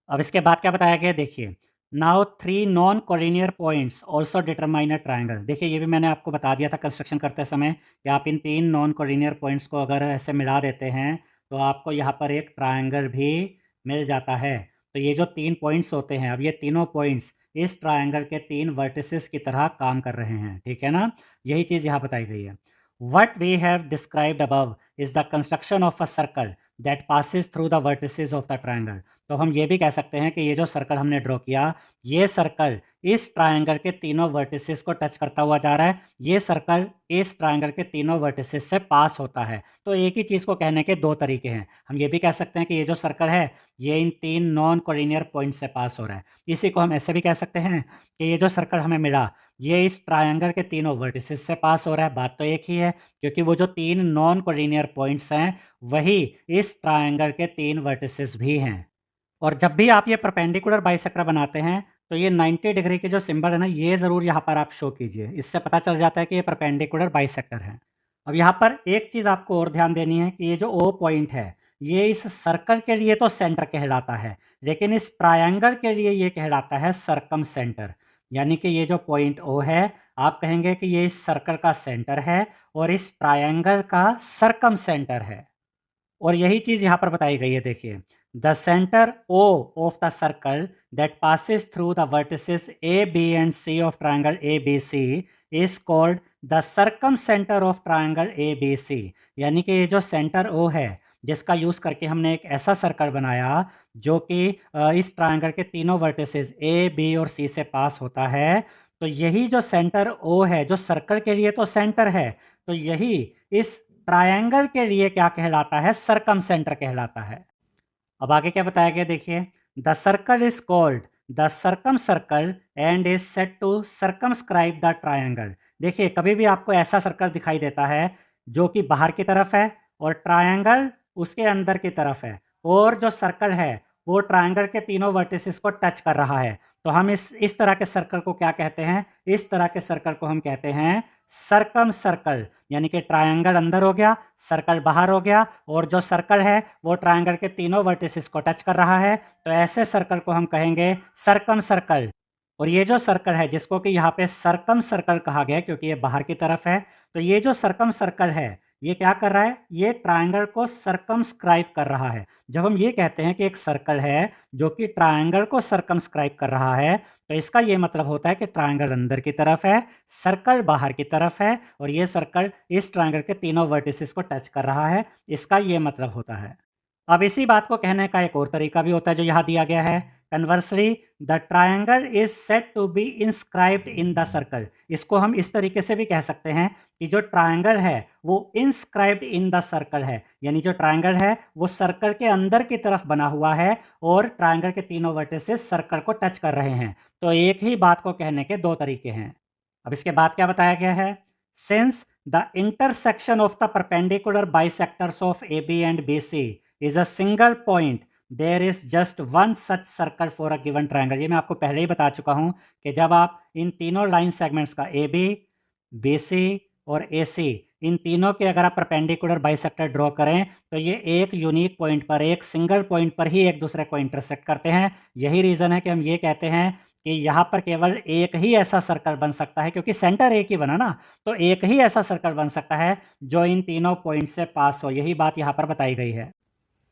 A: अब इसके बाद क्या बताया गया देखिए, now three non collinear points also determine a triangle. देखिए ये भी मैंने आपको बता दिया था कंस्ट्रक्शन करते समय कि आप इन तीन नॉन कोलिनियर पॉइंट्स को अगर ऐसे मिला देते हैं तो आपको यहाँ पर एक ट्राइंगल भी मिल जाता है। तो ये जो तीन पॉइंट्स होते हैं, अब ये तीनों पॉइंट्स इस ट्राइंगल के तीन वर्टिसेस की तरह काम कर रहे हैं, ठीक है ना। यही चीज़ यहाँ बताई गई है। What we have described above is the construction of a circle that passes through the vertices of the triangle. तो हम ये भी कह सकते हैं कि ये जो सर्कल हमने ड्रॉ किया, ये सर्कल इस ट्रायंगल के तीनों वर्टिसेस को टच करता हुआ जा रहा है, ये सर्कल इस ट्रायंगल के तीनों वर्टिसेस से पास होता है। तो एक ही चीज़ को कहने के दो तरीके हैं। हम ये भी कह सकते हैं कि ये जो सर्कल है ये इन तीन नॉन कोलिनियर पॉइंट से पास हो रहा है। इसी को हम ऐसे भी कह सकते हैं कि ये जो सर्कल हमें मिला ये इस ट्रायंगल के तीनों वर्टिसेस से पास हो रहा है। बात तो एक ही है, क्योंकि वो जो तीन नॉन कोलिनियर पॉइंट्स हैं वही इस ट्रायंगल के तीन वर्टिसेस भी हैं। और जब भी आप ये परपेंडिकुलर बाइसेक्टर बनाते हैं तो ये 90 डिग्री के जो सिंबल है ना, ये ज़रूर यहाँ पर आप शो कीजिए, इससे पता चल जाता है कि ये परपेंडिकुलर बाइसेक्टर है। अब यहाँ पर एक चीज़ आपको और ध्यान देनी है कि ये जो ओ पॉइंट है ये इस सर्कल के लिए तो सेंटर कहलाता है, लेकिन इस ट्रायंगल के लिए ये कहलाता है सरकम सेंटर। यानी कि ये जो पॉइंट ओ है आप कहेंगे कि ये इस सर्कल का सेंटर है और इस ट्रायंगल का सरकम सेंटर है। और यही चीज़ यहाँ पर बताई गई है, देखिए, the centre O of the circle that passes through the vertices A B and C of triangle A B C is called the circumcentre of triangle A B C. यानी कि ये जो सेंटर ओ है जिसका यूज़ करके हमने एक ऐसा सर्कल बनाया जो कि इस ट्रायंगल के तीनों वर्टिसेस ए बी और सी से पास होता है, तो यही जो सेंटर ओ है जो सर्कल के लिए तो सेंटर है, तो यही इस ट्रायंगल के लिए क्या कहलाता है, सरकम सेंटर कहलाता है। अब आगे क्या बताया गया, देखिए, the circle is called the circumcircle and is set to circumscribe the triangle. देखिए, कभी भी आपको ऐसा सर्कल दिखाई देता है जो कि बाहर की तरफ है और ट्रायंगल उसके अंदर की तरफ है, और जो सर्कल है वो ट्रायंगल के तीनों वर्टिसेस को टच कर रहा है, तो हम इस तरह के सर्कल को क्या कहते हैं, इस तरह के सर्कल को हम कहते हैं सरकम सर्कल। यानी कि ट्रायंगल अंदर हो गया, सर्कल बाहर हो गया, और जो सर्कल है वो ट्रायंगल के तीनों वर्टिसेस को टच कर रहा है, तो ऐसे सर्कल को हम कहेंगे सरकम सर्कल। और ये जो सर्कल है जिसको कि यहाँ पे सरकम सर्कल कहा गया क्योंकि ये बाहर की तरफ है, तो ये जो सरकम सर्कल है ये क्या कर रहा है, ये ट्रायंगल को सरकमस्क्राइब कर रहा है। जब हम ये कहते हैं कि एक सर्कल है जो कि ट्रायंगल को सरकमस्क्राइब कर रहा है, तो इसका ये मतलब होता है कि ट्रायंगल अंदर की तरफ है, सर्कल बाहर की तरफ है, और ये सर्कल इस ट्रायंगल के तीनों वर्टिसेस को टच कर रहा है, इसका ये मतलब होता है। अब इसी बात को कहने का एक और तरीका भी होता है जो यहाँ दिया गया है, conversely the triangle is set to be inscribed in the circle. इसको हम इस तरीके से भी कह सकते हैं कि जो ट्रायंगल है वो इंस्क्राइब्ड इन द सर्कल है, यानी जो ट्रायंगल है वो सर्कल के अंदर की तरफ बना हुआ है और ट्रायंगल के तीनों वर्टिसेस सर्कल को टच कर रहे हैं। तो एक ही बात को कहने के दो तरीके हैं। अब इसके बाद क्या बताया गया है, since the intersection of the perpendicular bisectors of A B and B C is a single point, there is just one such circle for a given triangle. ये मैं आपको पहले ही बता चुका हूँ कि जब आप इन तीनों लाइन सेगमेंट्स का ए बी, बी सी और ए सी, इन तीनों के अगर आप परपेंडिकुलर बाइसेक्टर ड्रॉ करें तो ये एक यूनिक पॉइंट पर, एक सिंगल पॉइंट पर ही एक दूसरे को इंटरसेक्ट करते हैं। यही रीज़न है कि हम ये कहते हैं कि यहाँ पर केवल एक ही ऐसा सर्कल बन सकता है, क्योंकि सेंटर एक ही बना ना, तो एक ही ऐसा सर्कल बन सकता है जो इन तीनों पॉइंट से पास हो। यही बात यहाँ पर बताई गई है।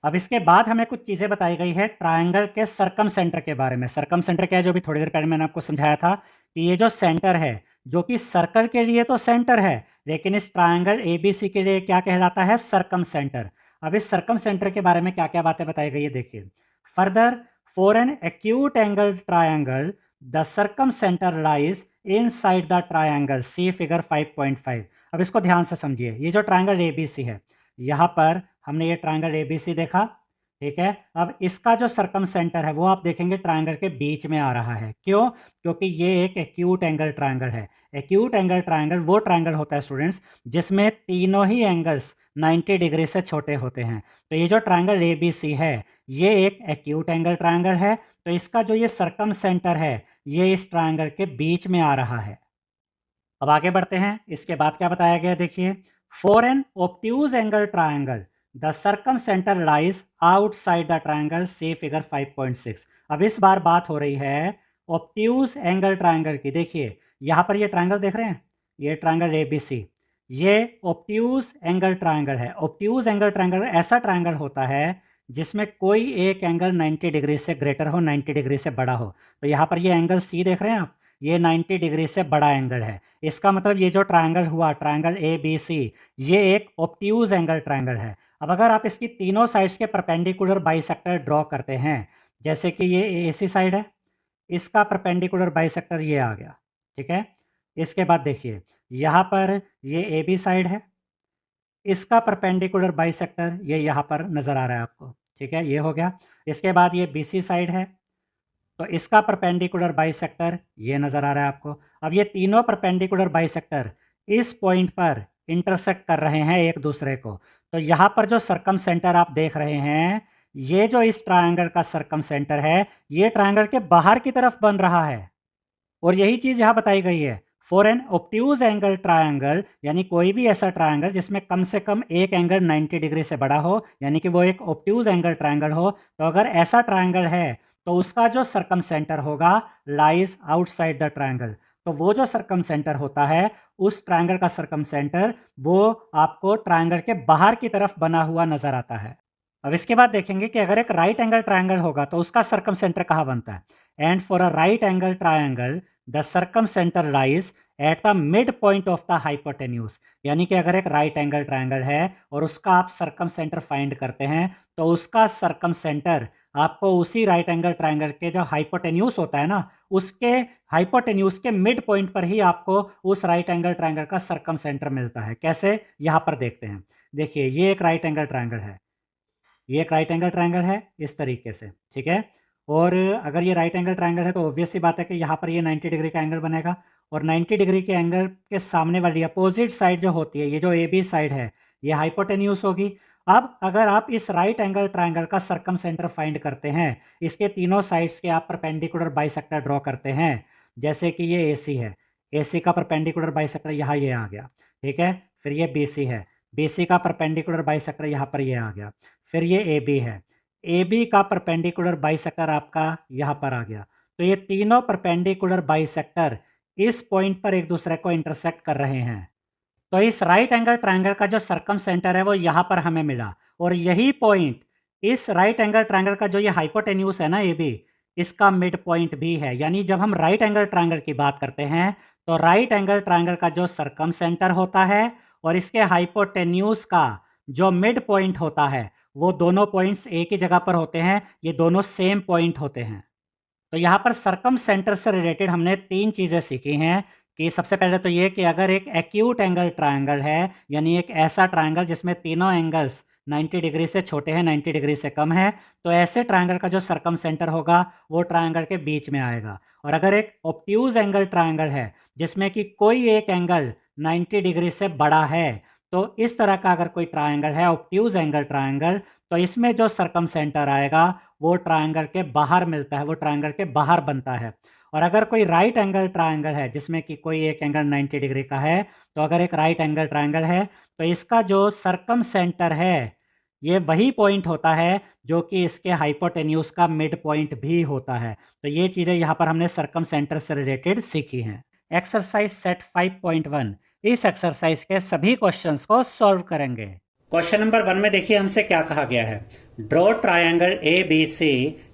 A: अब इसके बाद हमें कुछ चीज़ें बताई गई है ट्रायंगल के सरकम सेंटर के बारे में। सरकम सेंटर क्या है, जो भी थोड़ी देर पहले मैंने आपको समझाया था कि ये जो सेंटर है जो कि सर्कल के लिए तो सेंटर है, लेकिन इस ट्रायंगल एबीसी के लिए क्या कहलाता है, सरकम सेंटर। अब इस सरकम सेंटर के बारे में क्या क्या बातें बताई गई है, देखिए, further for an acute angle triangle the circumcentre lies inside the triangle, see figure 5.5। अब इसको ध्यान से समझिए, ये जो ट्रायंगल एबीसी है, यहाँ पर हमने ये ट्रायंगल एबीसी देखा, ठीक है। अब इसका जो सरकम सेंटर है वो आप देखेंगे ट्रायंगल के बीच में आ रहा है। क्यों? क्योंकि ये एक एक्यूट एंगल ट्रायंगल है। एक्यूट एंगल ट्रायंगल वो ट्रायंगल होता है स्टूडेंट्स जिसमें तीनों ही एंगल्स 90 डिग्री से छोटे होते हैं। तो ये जो ट्रायंगल एबीसी है ये एक एक्यूट एंगल ट्रायंगल है, तो इसका जो ये सरकम सेंटर है ये इस ट्रायंगल के बीच में आ रहा है। अब आगे बढ़ते हैं, इसके बाद क्या बताया गया, देखिए, for an obtuse angle triangle the circumcentre lies outside the triangle, see figure 5.6। अब इस बार बात हो रही है ऑब्ट्यूज एंगल ट्रायंगल की। देखिए यहाँ पर ये ट्रायंगल देख रहे हैं, ये ट्रायंगल एबीसी, ये ऑब्ट्यूज एंगल ट्रायंगल है। ऑब्ट्यूज एंगल ट्रायंगल ऐसा ट्रायंगल होता है जिसमें कोई एक एंगल 90 डिग्री से ग्रेटर हो, 90 डिग्री से बड़ा हो। तो यहाँ पर ये एंगल सी देख रहे हैं आप, ये 90 डिग्री से बड़ा एंगल है। इसका मतलब ये जो ट्रायंगल हुआ, ट्रायंगल ए बी सी, ये एक ऑब्ट्यूज एंगल ट्रायंगल है। अब अगर आप इसकी तीनों साइड्स के परपेंडिकुलर बाइसेक्टर ड्रॉ करते हैं, जैसे कि ये AC साइड है, इसका परपेंडिकुलर बाइसेक्टर ये आ गया, ठीक है। इसके बाद देखिए यहाँ पर ये AB साइड है, इसका परपेंडिकुलर बाइसेक्टर ये यहाँ पर नज़र आ रहा है आपको, ठीक है, ये हो गया। इसके बाद ये BC साइड है, तो इसका परपेंडिकुलर बाइसेक्टर ये नज़र आ रहा है आपको। अब ये तीनों परपेंडिकुलर बाइसेक्टर इस पॉइंट पर इंटरसेक्ट कर रहे हैं एक दूसरे को। तो यहाँ पर जो सर्कम सेंटर आप देख रहे हैं, ये जो इस ट्रायंगल का सर्कम सेंटर है, ये ट्रायंगल के बाहर की तरफ बन रहा है। और यही चीज़ यहाँ बताई गई है, for an obtuse angle triangle, यानी कोई भी ऐसा ट्रायंगल जिसमें कम से कम एक एंगल 90 डिग्री से बड़ा हो, यानी कि वो एक ऑब्ट्यूज एंगल ट्रायंगल हो। तो अगर ऐसा ट्रायंगल है तो उसका जो सर्कम सेंटर होगा लाइज आउटसाइड द ट्रायंगल। तो वो जो सर्कम सेंटर होता है, उस ट्रायंगल का सर्कम सेंटर वो आपको ट्रायंगल के बाहर की तरफ बना हुआ नजर आता है। अब इसके बाद देखेंगे कि अगर एक राइट एंगल ट्रायंगल होगा तो उसका सर्कम सेंटर कहाँ बनता है। And for a right angle triangle the circum centre lies at the mid point of the hypotenuse. यानी कि अगर एक राइट एंगल ट्रायंगल है और उसका आप सर्कम सेंटर फाइंड करते हैं, तो उसका सर्कम सेंटर आपको उसी राइट एंगल ट्रायंगल के जो हाइपोटेन्यूज होता है ना, उसके हाइपोटेन्यूज के मिड पॉइंट पर ही आपको उस राइट एंगल ट्रायंगल का सर्कम सेंटर मिलता है। कैसे, यहाँ पर देखते हैं। देखिए ये एक राइट एंगल ट्रायंगल है, ये एक राइट एंगल ट्रायंगल है इस तरीके से, ठीक है। और अगर ये राइट एंगल ट्रायंगल है तो ऑब्वियस सी बात है कि यहाँ पर ये 90 डिग्री का एंगल बनेगा, और 90 डिग्री के एंगल के सामने वाली अपोजिट साइड जो होती है, ये जो AB साइड है, ये हाइपोटेन्यूज होगी। अब अगर आप इस राइट एंगल ट्रायंगल का सर्कम सेंटर फाइंड करते हैं, इसके तीनों साइड्स के आप परपेंडिकुलर बाइसेक्टर ड्रॉ करते हैं, जैसे कि ये AC है, AC का परपेंडिकुलर बाइसेक्टर यहाँ ये आ गया, ठीक है। फिर ये BC है, BC का परपेंडिकुलर बाइसेक्टर यहाँ पर ये आ गया। फिर ये AB है, AB का परपेंडिकुलर बाइसेक्टर आपका यहाँ पर आ गया। तो ये तीनों परपेंडिकुलर बाइसेक्टर इस पॉइंट पर एक दूसरे को इंटरसेक्ट कर रहे हैं। तो इस राइट एंगल ट्रायंगल का जो सर्कम सेंटर है वो यहाँ पर हमें मिला, और यही पॉइंट इस राइट एंगल ट्रायंगल का जो ये हाइपोटेन्यूज है ना AB, इसका मिड पॉइंट भी है। यानी जब हम राइट एंगल ट्रायंगल की बात करते हैं तो राइट एंगल ट्रायंगल का जो सर्कम सेंटर होता है और इसके हाइपोटेन्यूज का जो मिड पॉइंट होता है, वो दोनों पॉइंट्स एक ही जगह पर होते हैं, ये दोनों सेम पॉइंट होते हैं। तो यहाँ पर सर्कम सेंटर से रिलेटेड हमने 3 चीज़ें सीखी हैं कि सबसे पहले तो ये कि अगर एक एक्यूट एंगल ट्रायंगल है, यानी एक ऐसा ट्रायंगल जिसमें तीनों एंगल्स 90 डिग्री से छोटे हैं, 90 डिग्री से कम है, तो ऐसे ट्रायंगल का जो सर्कम सेंटर होगा वो ट्रायंगल के बीच में आएगा। और अगर एक ऑब्ट्यूज एंगल ट्रायंगल है जिसमें कि कोई एक एंगल 90 डिग्री से बड़ा है, तो इस तरह का अगर कोई ट्रायंगल है ऑब्ट्यूज एंगल ट्रायंगल, तो इसमें जो सर्कम सेंटर आएगा वो ट्रायंगल के बाहर मिलता है, वो ट्रायंगल के बाहर बनता है। और अगर कोई राइट एंगल ट्रायंगल है जिसमें कि कोई एक एंगल 90 डिग्री का है, तो अगर एक राइट एंगल ट्रायंगल है तो इसका जो सर्कम सेंटर है ये वही पॉइंट होता है जो कि इसके हाइपोटेन्यूज का मिड पॉइंट भी होता है। तो ये चीज़ें यहाँ पर हमने सर्कम सेंटर से रिलेटेड सीखी हैं। एक्सरसाइज सेट 5.1, इस एक्सरसाइज के सभी क्वेश्चंस को सॉल्व करेंगे। क्वेश्चन नंबर 1 में देखिए हमसे क्या कहा गया है। Draw triangle ABC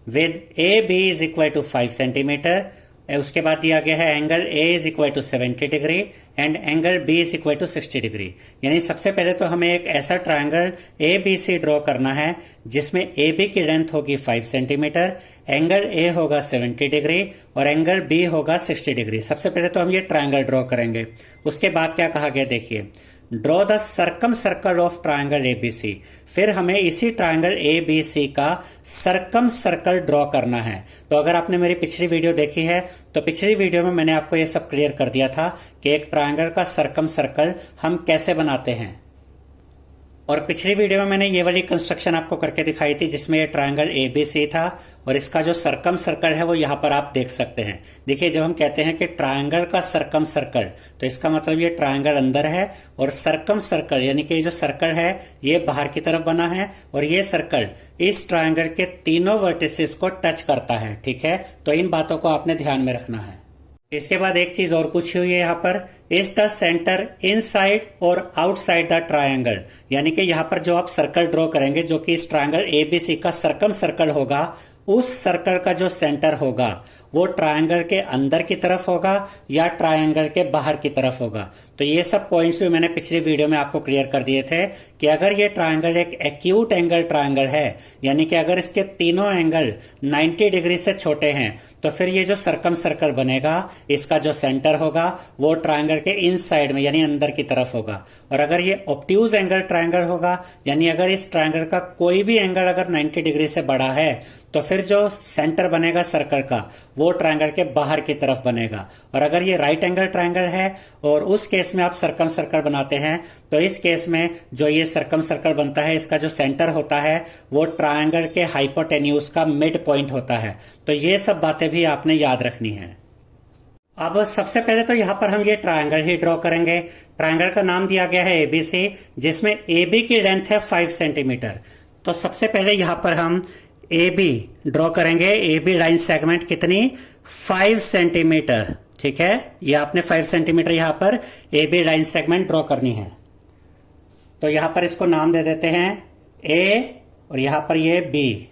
A: with AB is equal to 5 centimetre. उसके बाद दिया गया है angle A is equal to 70 degree and angle B is equal to 60 degree. यानी सबसे पहले तो हमें एक ऐसा ट्रायंगल ABC ड्रॉ करना है जिसमें AB की लेंथ होगी 5 सेंटीमीटर, एंगल A होगा 70 डिग्री और एंगल B होगा 60 डिग्री। सबसे पहले तो हम ये ट्रायंगल ड्रॉ करेंगे। उसके बाद क्या कहा गया देखिए, draw the circumcircle of triangle ABC। फिर हमें इसी ट्रायंगल ABC का सर्कम सर्कल ड्रॉ करना है। तो अगर आपने मेरी पिछली वीडियो देखी है तो पिछली वीडियो में मैंने आपको ये सब क्लियर कर दिया था कि एक ट्रायंगल का सर्कम सर्कल हम कैसे बनाते हैं। और पिछली वीडियो में मैंने ये वाली कंस्ट्रक्शन आपको करके दिखाई थी जिसमें ये ट्रायंगल ABC था और इसका जो सर्कम सर्कल है वो यहाँ पर आप देख सकते हैं। देखिए जब हम कहते हैं कि ट्रायंगल का सर्कम सर्कल, तो इसका मतलब ये ट्रायंगल अंदर है और सर्कम सर्कल यानी कि जो सर्कल है ये बाहर की तरफ बना है और ये सर्कल इस ट्रायंगल के तीनों वर्टिसेस को टच करता है। ठीक है, तो इन बातों को आपने ध्यान में रखना है। इसके बाद एक चीज और पूछी हुई है यहाँ पर, इज द सेंटर इनसाइड और आउटसाइड द ट्रायंगल। यानी कि यहाँ पर जो आप सर्कल ड्रॉ करेंगे जो कि इस ट्रायंगल ABC का सर्कम सर्कल होगा, उस सर्कल का जो सेंटर होगा वो ट्रायंगल के अंदर की तरफ होगा या ट्रायंगल के बाहर की तरफ होगा। तो ये सब पॉइंट्स भी मैंने पिछली वीडियो में आपको क्लियर कर दिए थे कि अगर ये ट्रायंगल एक एक्यूट एंगल ट्रायंगल है, यानी कि अगर इसके तीनों एंगल 90 डिग्री से छोटे हैं, तो फिर ये जो सर्कम सर्कल बनेगा, इसका जो सेंटर होगा वो ट्रायंगल के इन साइड में यानी अंदर की तरफ होगा। और अगर ये ऑब्ट्यूज एंगल ट्रायंगल होगा, यानी अगर इस ट्रायंगल का कोई भी एंगल अगर 90 डिग्री से बड़ा है, तो फिर जो सेंटर बनेगा सर्कल का वो ट्रायंगल के बाहर की तरफ बनेगा। और अगर ये राइट एंगल ट्रायंगल है और उस केस में आप सर्कम सर्कल बनाते हैं, तो इस केस में जो ये सर्कम सर्कल बनता है, इसका जो सेंटर होता है वो ट्रायंगल के हाइपोटेन्यूज का मिड पॉइंट होता है। तो ये सब बातें भी आपने याद रखनी है। अब सबसे पहले तो यहां पर हम ये ट्रायंगल ही ड्रॉ करेंगे। ट्रायंगल का नाम दिया गया है एबीसी, जिसमें एबी की लेंथ है 5 सेंटीमीटर। तो सबसे पहले यहां पर हम ए बी ड्रॉ करेंगे। ए बी लाइन सेगमेंट कितनी, 5 सेंटीमीटर। ठीक है, ये आपने 5 सेंटीमीटर यहां पर A B line segment draw करनी है। तो यहां पर इसको नाम दे देते हैं ए और यहां पर ये बी।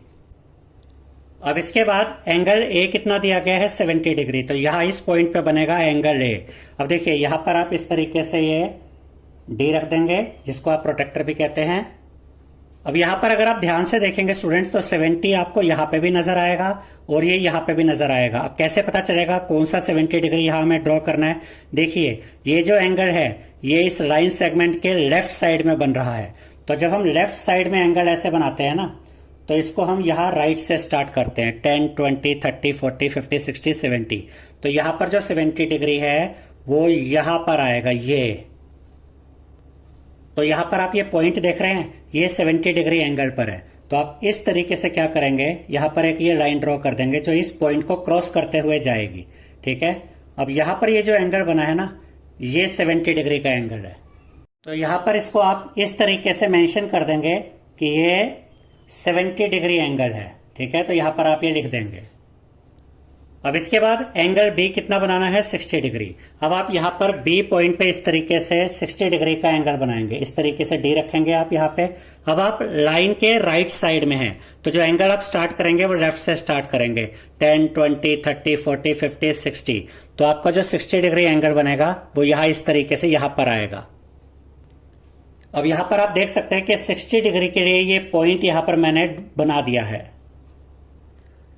A: अब इसके बाद एंगल ए कितना दिया गया है, 70 डिग्री। तो यहां इस पॉइंट पे बनेगा एंगल ए। अब देखिए यहां पर आप इस तरीके से ये डी रख देंगे, जिसको आप प्रोटेक्टर भी कहते हैं। अब यहां पर अगर आप ध्यान से देखेंगे स्टूडेंट्स, तो 70 आपको यहां पे भी नजर आएगा और ये यहां पे भी नजर आएगा। अब कैसे पता चलेगा कौन सा 70 डिग्री यहां हमें ड्रॉ करना है? देखिए ये जो एंगल है ये इस लाइन सेगमेंट के लेफ्ट साइड में बन रहा है। तो जब हम लेफ्ट साइड में एंगल ऐसे बनाते हैं ना, तो इसको हम यहां राइट से स्टार्ट करते हैं, 10, 20, 30, 40, 50, 60, 70। तो यहां पर जो 70 डिग्री है वो यहां पर आएगा ये। तो यहां पर आप ये पॉइंट देख रहे हैं, ये 70 डिग्री एंगल पर है। तो आप इस तरीके से क्या करेंगे, यहां पर एक ये लाइन ड्रॉ कर देंगे जो इस पॉइंट को क्रॉस करते हुए जाएगी। ठीक है, अब यहां पर ये जो एंगल बना है ना, ये 70 डिग्री का एंगल है। तो यहां पर इसको आप इस तरीके से मेंशन कर देंगे कि ये 70 डिग्री एंगल है। ठीक है, तो यहां पर आप ये लिख देंगे। अब इसके बाद एंगल बी कितना बनाना है, 60 डिग्री। अब आप यहां पर बी पॉइंट पे इस तरीके से 60 डिग्री का एंगल बनाएंगे। इस तरीके से डी रखेंगे आप यहां पे। अब आप लाइन के राइट साइड में हैं, तो जो एंगल आप स्टार्ट करेंगे वो लेफ्ट से स्टार्ट करेंगे, 10, 20, 30, 40, 50, 60। तो आपका जो 60 डिग्री एंगल बनेगा वो यहां इस तरीके से यहां पर आएगा। अब यहां पर आप देख सकते हैं कि 60 डिग्री के लिए ये पॉइंट यहां पर मैंने बना दिया है।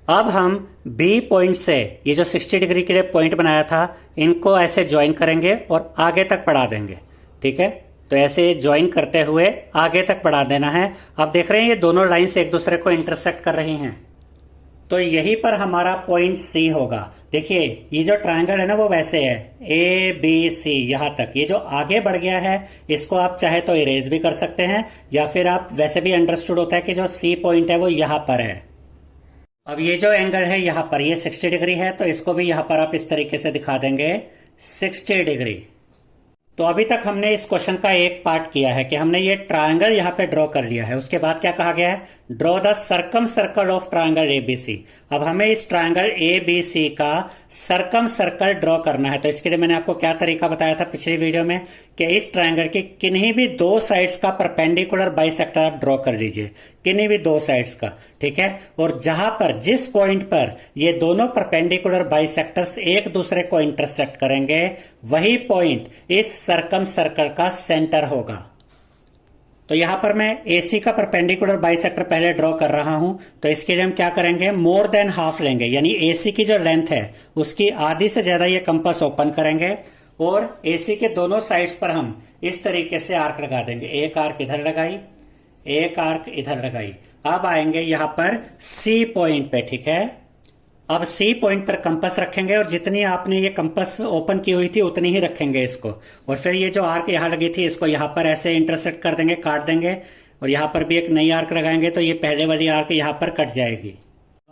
A: अब हम B पॉइंट से ये जो 60 डिग्री के लिए पॉइंट बनाया था, इनको ऐसे ज्वाइन करेंगे और आगे तक बढ़ा देंगे। ठीक है, तो ऐसे ज्वाइन करते हुए आगे तक बढ़ा देना है। अब देख रहे हैं ये दोनों लाइंस एक दूसरे को इंटरसेक्ट कर रही हैं, तो यहीं पर हमारा पॉइंट C होगा। देखिए ये जो ट्रायंगल है ना वो वैसे है ABC, यहां तक। ये जो आगे बढ़ गया है इसको आप चाहे तो इरेज भी कर सकते हैं, या फिर आप वैसे भी अंडरस्टूड होता है कि जो C पॉइंट है वो यहां पर है। अब ये जो एंगल है यहां पर ये 60 डिग्री है, तो इसको भी यहां पर आप इस तरीके से दिखा देंगे 60 डिग्री। तो अभी तक हमने इस क्वेश्चन का एक पार्ट किया है कि हमने ये ट्रायंगल यहां पे ड्रॉ कर लिया है। उसके बाद क्या कहा गया है, draw the circumcircle of triangle ABC. अब हमें इस ट्रायंगल एबीसी का सर्कम सर्कल ड्रॉ करना है। तो इसके लिए मैंने आपको क्या तरीका बताया था पिछली वीडियो में, कि इस ट्रायंगल की किन्हीं भी दो साइड्स का परपेंडिकुलर बाइसेक्टर आप ड्रॉ कर लीजिए, किन्हीं भी दो साइड्स का। ठीक है, और जहां पर जिस पॉइंट पर ये दोनों परपेंडिकुलर बाइसेक्टर्स एक दूसरे को इंटरसेक्ट करेंगे, वही पॉइंट इस सर्कम सर्कल का सेंटर होगा। तो यहां पर मैं AC का परपेंडिकुलर बाइसेक्टर पहले ड्रॉ कर रहा हूं। तो इसके लिए हम क्या करेंगे, मोर देन हाफ लेंगे, यानी AC की जो लेंथ है उसकी आधी से ज्यादा ये कंपास ओपन करेंगे और AC के दोनों साइड्स पर हम इस तरीके से आर्क लगा देंगे। एक आर्क इधर लगाई, एक आर्क इधर लगाई। अब आएंगे यहां पर C पॉइंट पे। ठीक है, अब C पॉइंट पर कंपास रखेंगे और जितनी आपने ये कंपास ओपन की हुई थी उतनी ही रखेंगे इसको। और फिर ये जो आर्क यहां लगी थी इसको यहां पर ऐसे इंटरसेक्ट कर देंगे, काट देंगे, और यहां पर भी एक नई आर्क लगाएंगे, तो ये पहले वाली आर्क यहां पर कट जाएगी।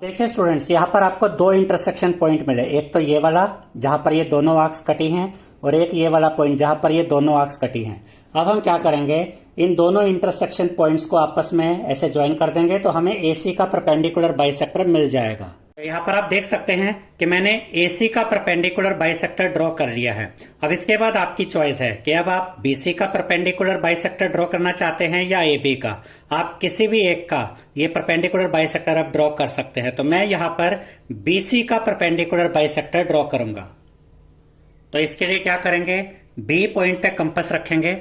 A: देखिए स्टूडेंट्स, यहां पर आपको दो इंटरसेक्शन पॉइंट मिले, एक तो ये वाला जहां पर ये दोनों आर्क्स कटी हैं, और एक ये वाला पॉइंट जहां पर ये दोनों आर्क्स कटी हैं। अब हम क्या करेंगे, इन दोनों इंटरसेक्शन पॉइंट्स को आपस में ऐसे ज्वाइन कर देंगे, तो हमें AC का परपेंडिकुलर बाइसेक्टर मिल जाएगा। तो यहाँ पर आप देख सकते हैं कि मैंने AC का परपेंडिकुलर बाइसेक्टर ड्रॉ कर लिया है। अब इसके बाद आपकी चॉइस है कि अब आप BC का परपेंडिकुलर बाइसेक्टर ड्रॉ करना चाहते हैं या AB का। आप किसी भी एक का ये परपेंडिकुलर बाइसेक्टर आप ड्रॉ कर सकते हैं। तो मैं यहाँ पर BC का परपेंडिकुलर बाइसेक्टर ड्रॉ करूंगा। तो इसके लिए क्या करेंगे, B पॉइंट पे कंपास रखेंगे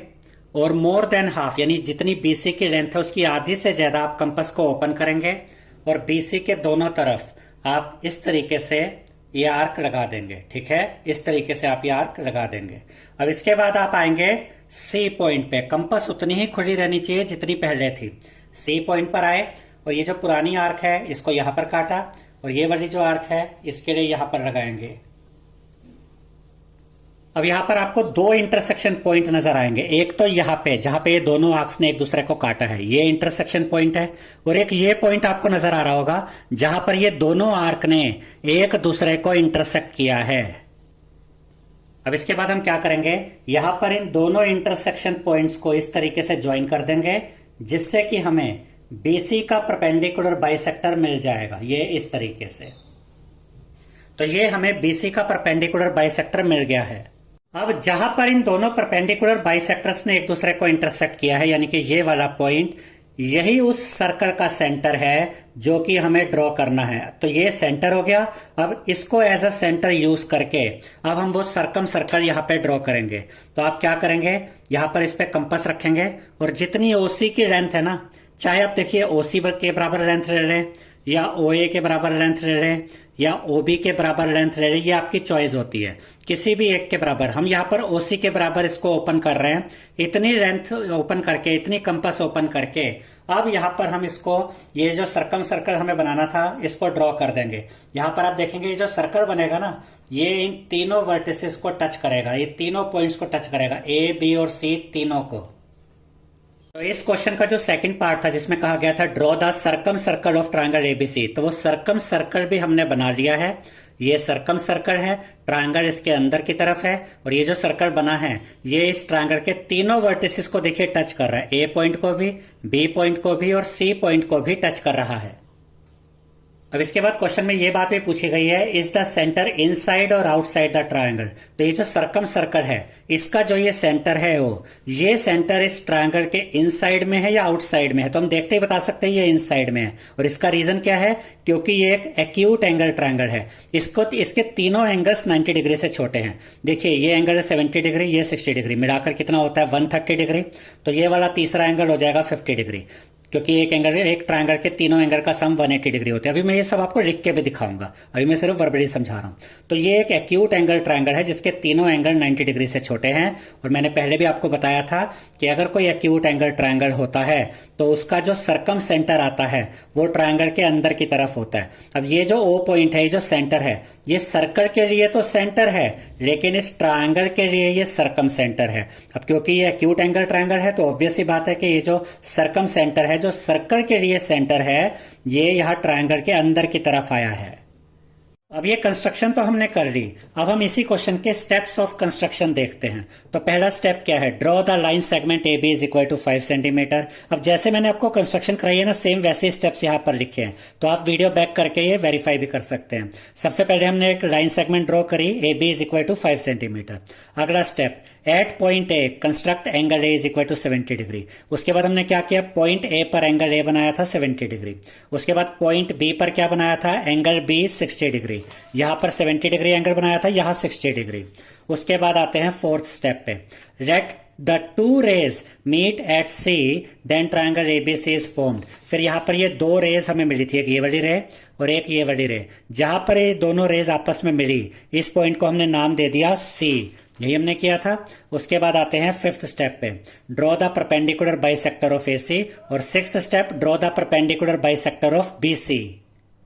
A: और मोर देन हाफ यानी जितनी BC की लेंथ है उसकी आधी से ज्यादा आप कंपास को ओपन करेंगे और BC के दोनों तरफ आप इस तरीके से ये आर्क लगा देंगे। ठीक है, इस तरीके से आप ये आर्क लगा देंगे। अब इसके बाद आप आएंगे C पॉइंट पे। कंपास उतनी ही खुली रहनी चाहिए जितनी पहले थी। C पॉइंट पर आए और ये जो पुरानी आर्क है इसको यहां पर काटा और ये वाली जो आर्क है इसके लिए यहां पर लगाएंगे। अब यहां पर आपको दो इंटरसेक्शन पॉइंट नजर आएंगे। एक तो यहां पे जहां पे ये दोनों आर्क्स ने एक दूसरे को काटा है, ये इंटरसेक्शन पॉइंट है। और एक ये पॉइंट आपको नजर आ रहा होगा जहां पर ये दोनों आर्क ने एक दूसरे को इंटरसेक्ट किया है। अब इसके बाद हम क्या करेंगे, यहां पर इन दोनों इंटरसेक्शन पॉइंट्स को इस तरीके से ज्वाइन कर देंगे जिससे कि हमें BC का परपेंडिकुलर बाइसेक्टर मिल जाएगा, ये इस तरीके से। तो ये हमें BC का परपेंडिकुलर बाइसेक्टर मिल गया है। अब जहां पर इन दोनों परपेंडिकुलर बाइसेक्टर्स ने एक दूसरे को इंटरसेक्ट किया है यानी कि ये वाला पॉइंट, यही उस सर्कल का सेंटर है जो कि हमें ड्रॉ करना है। तो ये सेंटर हो गया। अब इसको एज अ सेंटर यूज करके अब हम वो सर्कम सर्कल यहाँ पे ड्रॉ करेंगे। तो आप क्या करेंगे, यहाँ पर इस पे कंपास रखेंगे और जितनी OC की लेंथ है ना, चाहे आप देखिए OC के बराबर लेंथ ले लें या OA के बराबर लेंथ ले लें या OB के बराबर लेंथ ले लें, ये आपकी चॉइस होती है। किसी भी एक के बराबर, हम यहाँ पर OC के बराबर इसको ओपन कर रहे हैं। इतनी लेंथ ओपन करके, इतनी कंपास ओपन करके अब यहाँ पर हम इसको, ये जो सर्कम सर्कल हमें बनाना था इसको ड्रॉ कर देंगे। यहाँ पर आप देखेंगे ये जो सर्कल बनेगा ना, ये इन तीनों वर्टिसेस को टच करेगा, ये तीनों पॉइंट्स को टच करेगा, A, B और C तीनों को। तो इस क्वेश्चन का जो सेकंड पार्ट था जिसमें कहा गया था draw the circumcircle of triangle ABC, तो वो सर्कम सर्कल भी हमने बना लिया है। ये सर्कम सर्कल है, ट्रायंगल इसके अंदर की तरफ है और ये जो सर्कल बना है ये इस ट्रायंगल के तीनों वर्टिसेस को देखिए टच कर रहा है। A पॉइंट को भी, B पॉइंट को भी और C पॉइंट को भी टच कर रहा है। अब इसके बाद क्वेश्चन में ये बात भी पूछी गई है, इज द सेंटर इनसाइड और आउटसाइड द ट्रायंगल। तो ये जो सर्कम सर्कल है इसका जो ये सेंटर है वो, ये सेंटर इस ट्रायंगल के इनसाइड में है या आउटसाइड में है। तो हम देखते ही बता सकते हैं ये इनसाइड में है। और इसका रीजन क्या है, क्योंकि ये एक एक्यूट एंगल ट्रायंगल है। इसके तीनों एंगल्स 90 डिग्री से छोटे हैं। देखिए ये एंगल है 70 डिग्री, ये 60 डिग्री, मिलाकर कितना होता है 130 डिग्री। तो ये वाला तीसरा एंगल हो जाएगा 50 डिग्री, क्योंकि एक ट्रायंगल के तीनों एंगल का सम 180 डिग्री होता है। अभी मैं ये सब आपको लिख के भी दिखाऊंगा, अभी मैं सिर्फ वर्बली समझा रहा हूं। तो ये एक एक्यूट एंगल ट्रायंगल है जिसके तीनों एंगल 90 डिग्री से छोटे हैं। और मैंने पहले भी आपको बताया था कि अगर कोई एक्यूट एंगल ट्रायंगल होता है तो उसका जो सर्कम सेंटर आता है वो ट्रायंगल के अंदर की तरफ होता है। अब ये जो O पॉइंट है, ये जो सेंटर है, ये सर्कल के लिए तो सेंटर है लेकिन इस ट्रायंगल के लिए ये सर्कम सेंटर है। अब क्योंकि ये एक्यूट एंगल ट्रायंगल है तो ऑब्वियस सी बात है कि ये जो सर्कम सेंटर है, जो सर्कल के लिए सेंटर है, ये यहां ट्रायंगल के अंदर की तरफ आया है। अब ये कंस्ट्रक्शन तो हमने कर ली। अब हम इसी क्वेश्चन के स्टेप्स ऑफ कंस्ट्रक्शन देखते हैं। तो पहला स्टेप क्या है, draw the line segment AB is equal to 5 centimetre. अब जैसे मैंने आपको कंस्ट्रक्शन कराई है ना, सेम वैसे स्टेप्स यहाँ पर लिखे हैं। तो आप वीडियो बैक करके ये वेरीफाई भी कर सकते हैं। सबसे पहले हमने एक लाइन सेगमेंट ड्रॉ करी, AB is equal to 5 centimetre. अगला step, at point A construct angle A is equal to 70 degree. उसके बाद हमने क्या किया, पॉइंट A पर एंगल A बनाया था 70 डिग्री। उसके बाद पॉइंट B पर क्या बनाया था, एंगल B 60 डिग्री। यहां पर 70 डिग्री एंगल बनाया था, यहां 60 डिग्री। उसके बाद आते हैं फोर्थ स्टेप पे, let the two rays meet at C then triangle ABC is formed. फिर यहां पर ये दो रेज हमें मिली थी, एक ये वाली रे और एक ये वाली रे। जहां पर ये दोनों रेज आपस में मिली, इस पॉइंट को हमने नाम दे दिया C, यही हमने किया था। उसके बाद आते हैं फिफ्थ स्टेप पे, draw the perpendicular bisector of AC। और sixth step, draw the perpendicular bisector of BC।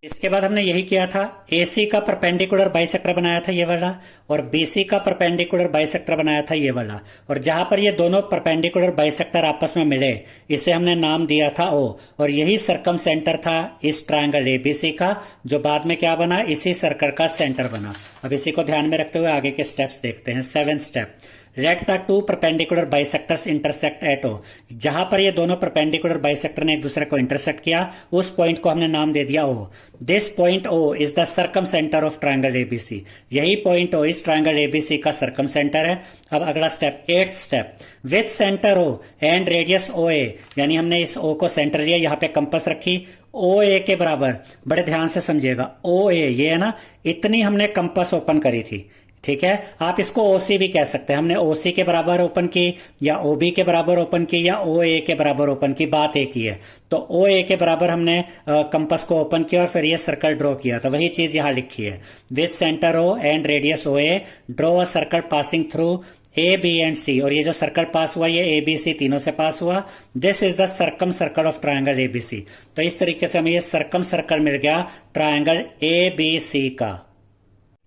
A: इसके बाद हमने यही किया था, AC का परपेंडिकुलर बाइसेक्टर बनाया था ये वाला और BC का परपेंडिकुलर बाइसेक्टर बनाया था ये वाला। और जहां पर ये दोनों परपेंडिकुलर बाइसेक्टर आपस में मिले, इसे हमने नाम दिया था O। और यही सर्कम सेंटर था इस ट्रायंगल ABC का, जो बाद में क्या बना, इसी सर्कल का सेंटर बना। अब इसी को ध्यान में रखते हुए आगे के स्टेप्स देखते हैं। Seventh step, let the two perpendicular bisectors intersect at O. जहां पर ये दोनों परपेंडिकुलर बाइसेक्टर ने एक दूसरे को इंटरसेक्ट किया, उस पॉइंट को हमने नाम दे दिया O. This point O is the circumcentre of triangle ABC. यही पॉइंट ओ इस ट्रायंगल एबीसी का सर्कम सेंटर है। अब अगला step, 8th step, with centre O and radius O A, यानी हमने इस ओ को सेंटर लिया, यहां पे कंपास रखी, ओ ए के बराबर, बड़े ध्यान से समझिएगा, ओ ए ये है ना, इतनी हमने कंपास ओपन करी थी, ठीक है। आप इसको ओसी भी कह सकते हैं, हमने ओसी के बराबर ओपन की या ओबी के बराबर ओपन की या ओ ए के बराबर ओपन की, बात एक ही है। तो ओ ए के बराबर हमने कंपास को ओपन किया और फिर ये सर्कल ड्रॉ किया, तो वही चीज यहां लिखी है, with centre O and radius O A draw a circle passing through A B and C. और ये जो सर्कल पास हुआ ये ए बी सी तीनों से पास हुआ। This is the circumcircle of triangle A B C. तो इस तरीके से हमें ये सर्कम सर्कल मिल गया ट्रायंगल ए बी सी का।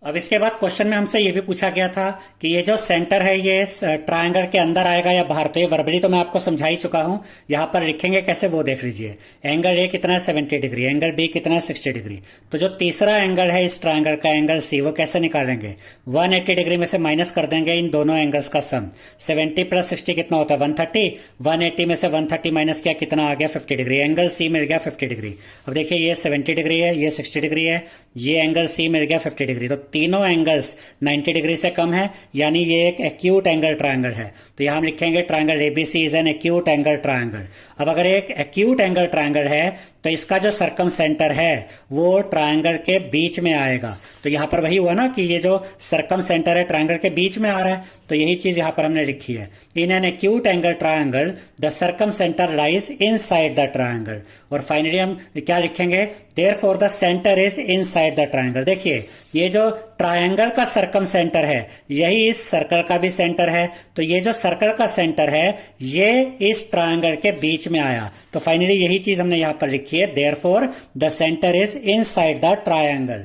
A: अब इसके बाद क्वेश्चन में हमसे ये भी पूछा गया था कि ये जो सेंटर है ये ट्रायंगल के अंदर आएगा या बाहर। तो ये वर्बली तो मैं आपको समझा ही चुका हूं, यहां पर लिखेंगे कैसे वो देख लीजिए। एंगल ए कितना है 70 डिग्री, एंगल बी कितना है 60 डिग्री। तो जो तीसरा एंगल है इस ट्रायंगल का, एंगल सी, वो कैसे निकालेंगे, 180 डिग्री में से माइनस कर देंगे इन दोनों एंगल्स का सम। 70 प्लस 60 कितना होता है 130, 180 में से 130 माइनस किया, कितना आ गया 50 डिग्री। एंगल सी मिल गया 50 डिग्री। अब देखिए ये 70 डिग्री है, ये 60 डिग्री है, ये एंगल सी मिल गया 50 डिग्री। तो तीनों एंगल्स 90 डिग्री से कम है, यानी ये एक एक्यूट एंगल ट्रायंगल है। तो यहां हम लिखेंगे triangle ABC is an acute angle triangle. अब अगर एक एक्यूट एंगल ट्रायंगल है तो इसका जो सर्कम सेंटर है वो ट्रायंगल के बीच में आएगा। तो यहां पर वही हुआ ना कि ये जो सर्कम सेंटर है ट्रायंगल के बीच में आ रहा है, तो यही चीज यहां पर हमने लिखी है, in an acute angle triangle the circum centre lies inside the triangle. और फाइनली हम क्या लिखेंगे, therefore the centre is inside the triangle. देखिए ये जो ट्रायंगल का सर्कम सेंटर है यही इस सर्कल का भी सेंटर है, तो ये जो सर्कल का सेंटर है ये इस ट्रायंगल के बीच में आया। तो फाइनली यही चीज हमने यहां पर लिखी है, therefore the centre is inside the triangle.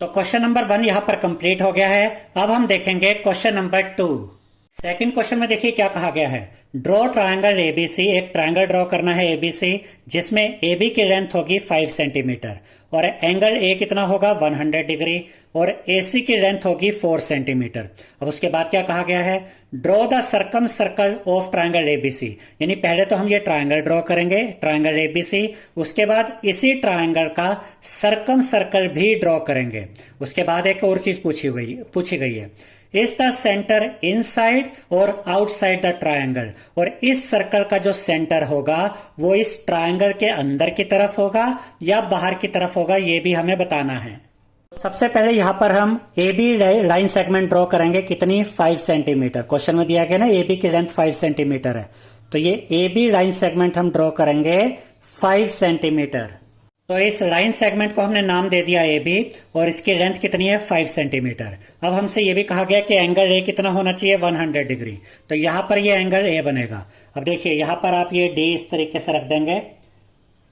A: तो क्वेश्चन नंबर 1 यहां पर कंप्लीट हो गया है। अब हम देखेंगे क्वेश्चन नंबर 2। सेकंड क्वेश्चन में देखिए क्या कहा गया है, ड्रॉ ट्रायंगल एबीसी। एक ट्रायंगल ड्रॉ करना है एबीसी जिसमें एबी की लेंथ होगी 5 सेंटीमीटर और एंगल ए कितना होगा 100 डिग्री और एसी की लेंथ होगी 4 सेंटीमीटर। अब उसके बाद क्या कहा गया है, draw the circumcircle of triangle ABC. यानी पहले तो हम ये ट्रायंगल ड्रॉ करेंगे ट्रायंगल एबीसी, उसके बाद इसी ट्रायंगल का सर्कम सर्कल भी ड्रॉ करेंगे। उसके बाद एक और चीज पूछी गई है, इज द सेंटर इनसाइड और आउटसाइड द ट्रायंगल। और इस सर्कल का जो सेंटर होगा वो इस ट्रायंगल के अंदर की तरफ होगा या बाहर की तरफ होगा, ये भी हमें बताना है। सबसे पहले यहां पर हम A B line segment draw करेंगे, कितनी 5 सेंटीमीटर। क्वेश्चन में दिया गया ना ए बी की लेंथ 5 सेंटीमीटर है, तो ये ए बी लाइन सेगमेंट हम ड्रॉ करेंगे 5 सेंटीमीटर। तो इस लाइन सेगमेंट को हमने नाम दे दिया ए बी और इसकी लेंथ कितनी है 5 सेंटीमीटर। अब हमसे यह भी कहा गया कि एंगल ए कितना होना चाहिए 100 डिग्री, तो यहां पर ये एंगल ए बनेगा। अब देखिए यहां पर आप ये डी इस तरीके से रख देंगे,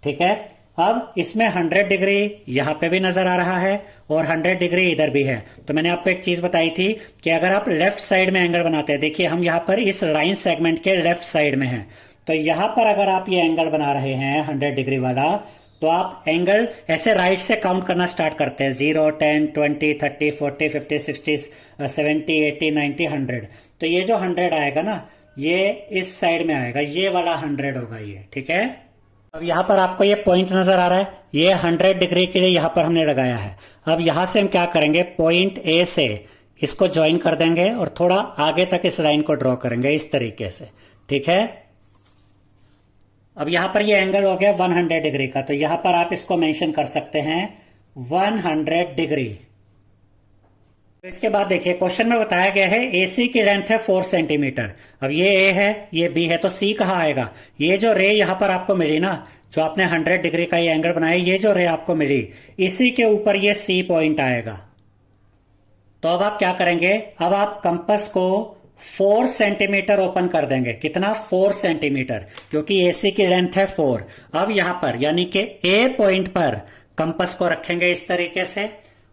A: ठीक है। अब इसमें 100 डिग्री यहां पे भी नजर आ रहा है और 100 डिग्री इधर भी है। तो मैंने आपको एक चीज बताई थी कि अगर आप लेफ्ट साइड में एंगल बनाते हैं, देखिए हम यहां पर इस लाइन सेगमेंट के लेफ्ट साइड में हैं, तो यहां पर अगर आप ये एंगल बना रहे हैं 100 डिग्री वाला, तो आप एंगल ऐसे राइट से काउंट करना स्टार्ट करते हैं, 0, 10, 20, 30, 40, 50, 60, 70, 80, 90, 100। तो ये जो 100 आएगा ना ये इस साइड में आएगा, ये वाला 100 होगा ये, ठीक है। अब यहां पर आपको ये पॉइंट नजर आ रहा है, ये 100 डिग्री के लिए यहां पर हमने लगाया है। अब यहां से हम क्या करेंगे, पॉइंट ए से इसको ज्वाइन कर देंगे और थोड़ा आगे तक इस लाइन को ड्रॉ करेंगे इस तरीके से, ठीक है। अब यहां पर ये एंगल हो गया 100 डिग्री का, तो यहां पर आप इसको मेंशन कर सकते हैं 100 डिग्री। तो इसके बाद देखिए क्वेश्चन में बताया गया है एसी की लेंथ है 4 सेंटीमीटर। अब ये ए है ये बी है, तो सी कहाँ आएगा, ये जो रे यहां पर आपको मिली ना, जो आपने 100 डिग्री का ये एंगल बनाया, ये जो रे आपको मिली इसी के ऊपर ये सी पॉइंट आएगा। तो अब आप क्या करेंगे, अब आप कंपास को 4 सेंटीमीटर ओपन कर देंगे, कितना 4 सेंटीमीटर, क्योंकि एसी की लेंथ है 4। अब यहां पर यानी कि ए पॉइंट पर कंपास को रखेंगे इस तरीके से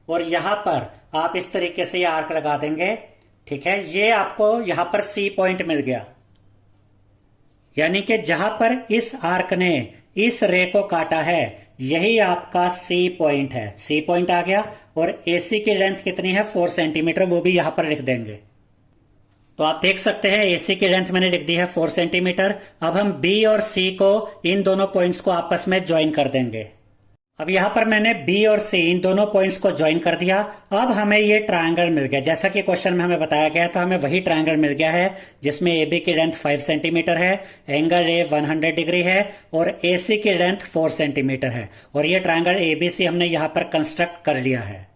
A: और यहां पर आप इस तरीके से ये आर्क लगा देंगे, ठीक है। ये आपको यहां पर सी पॉइंट मिल गया, यानी कि जहां पर इस आर्क ने इस रे को काटा है यही आपका सी पॉइंट है। सी पॉइंट आ गया और एसी की लेंथ कितनी है 4 सेंटीमीटर, वो भी यहां पर लिख देंगे। तो आप देख सकते हैं एसी की लेंथ मैंने लिख दी है 4 सेंटीमीटर। अब हम बी और सी को, इन दोनों पॉइंट्स को आपस में ज्वाइन कर देंगे। अब यहां पर मैंने बी और सी इन दोनों पॉइंट्स को ज्वाइन कर दिया। अब हमें ये ट्रायंगल मिल गया, जैसा कि क्वेश्चन में हमें बताया गया था, हमें वही ट्रायंगल मिल गया है जिसमें ए बी की लेंथ 5 सेंटीमीटर है, एंगल ए 100 डिग्री है और ए सी की लेंथ 4 सेंटीमीटर है। और ये ट्रायंगल ए बी सी हमने यहां पर कंस्ट्रक्ट कर लिया है।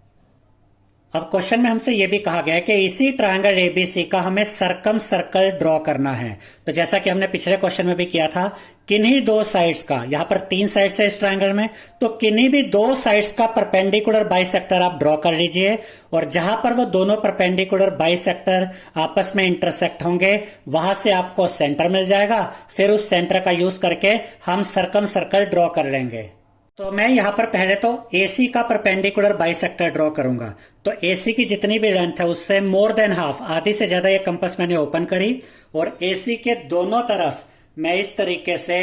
A: अब क्वेश्चन में हमसे यह भी कहा गया है कि इसी ट्रायंगल एबीसी का हमें सर्कम सर्कल ड्रॉ करना है। तो जैसा कि हमने पिछले क्वेश्चन में भी किया था, किन्हीं दो साइड्स का, यहां पर 3 साइड्स है इस ट्रायंगल में, तो किन्हीं भी 2 साइड्स का परपेंडिकुलर बाइसेक्टर आप ड्रॉ कर लीजिए और जहां पर वो दोनों परपेंडिकुलर बाइसेक्टर आपस में इंटरसेक्ट होंगे वहां से आपको सेंटर मिल जाएगा। फिर उस सेंटर का यूज करके हम सर्कम सर्कल ड्रॉ कर लेंगे। तो मैं यहां पर पहले तो AC का परपेंडिकुलर बाइसेक्टर ड्रॉ करूंगा। तो AC की जितनी भी लेंथ है उससे मोर देन हाफ, आधी से ज्यादा ये कंपास मैंने ओपन करी और AC के दोनों तरफ मैं इस तरीके से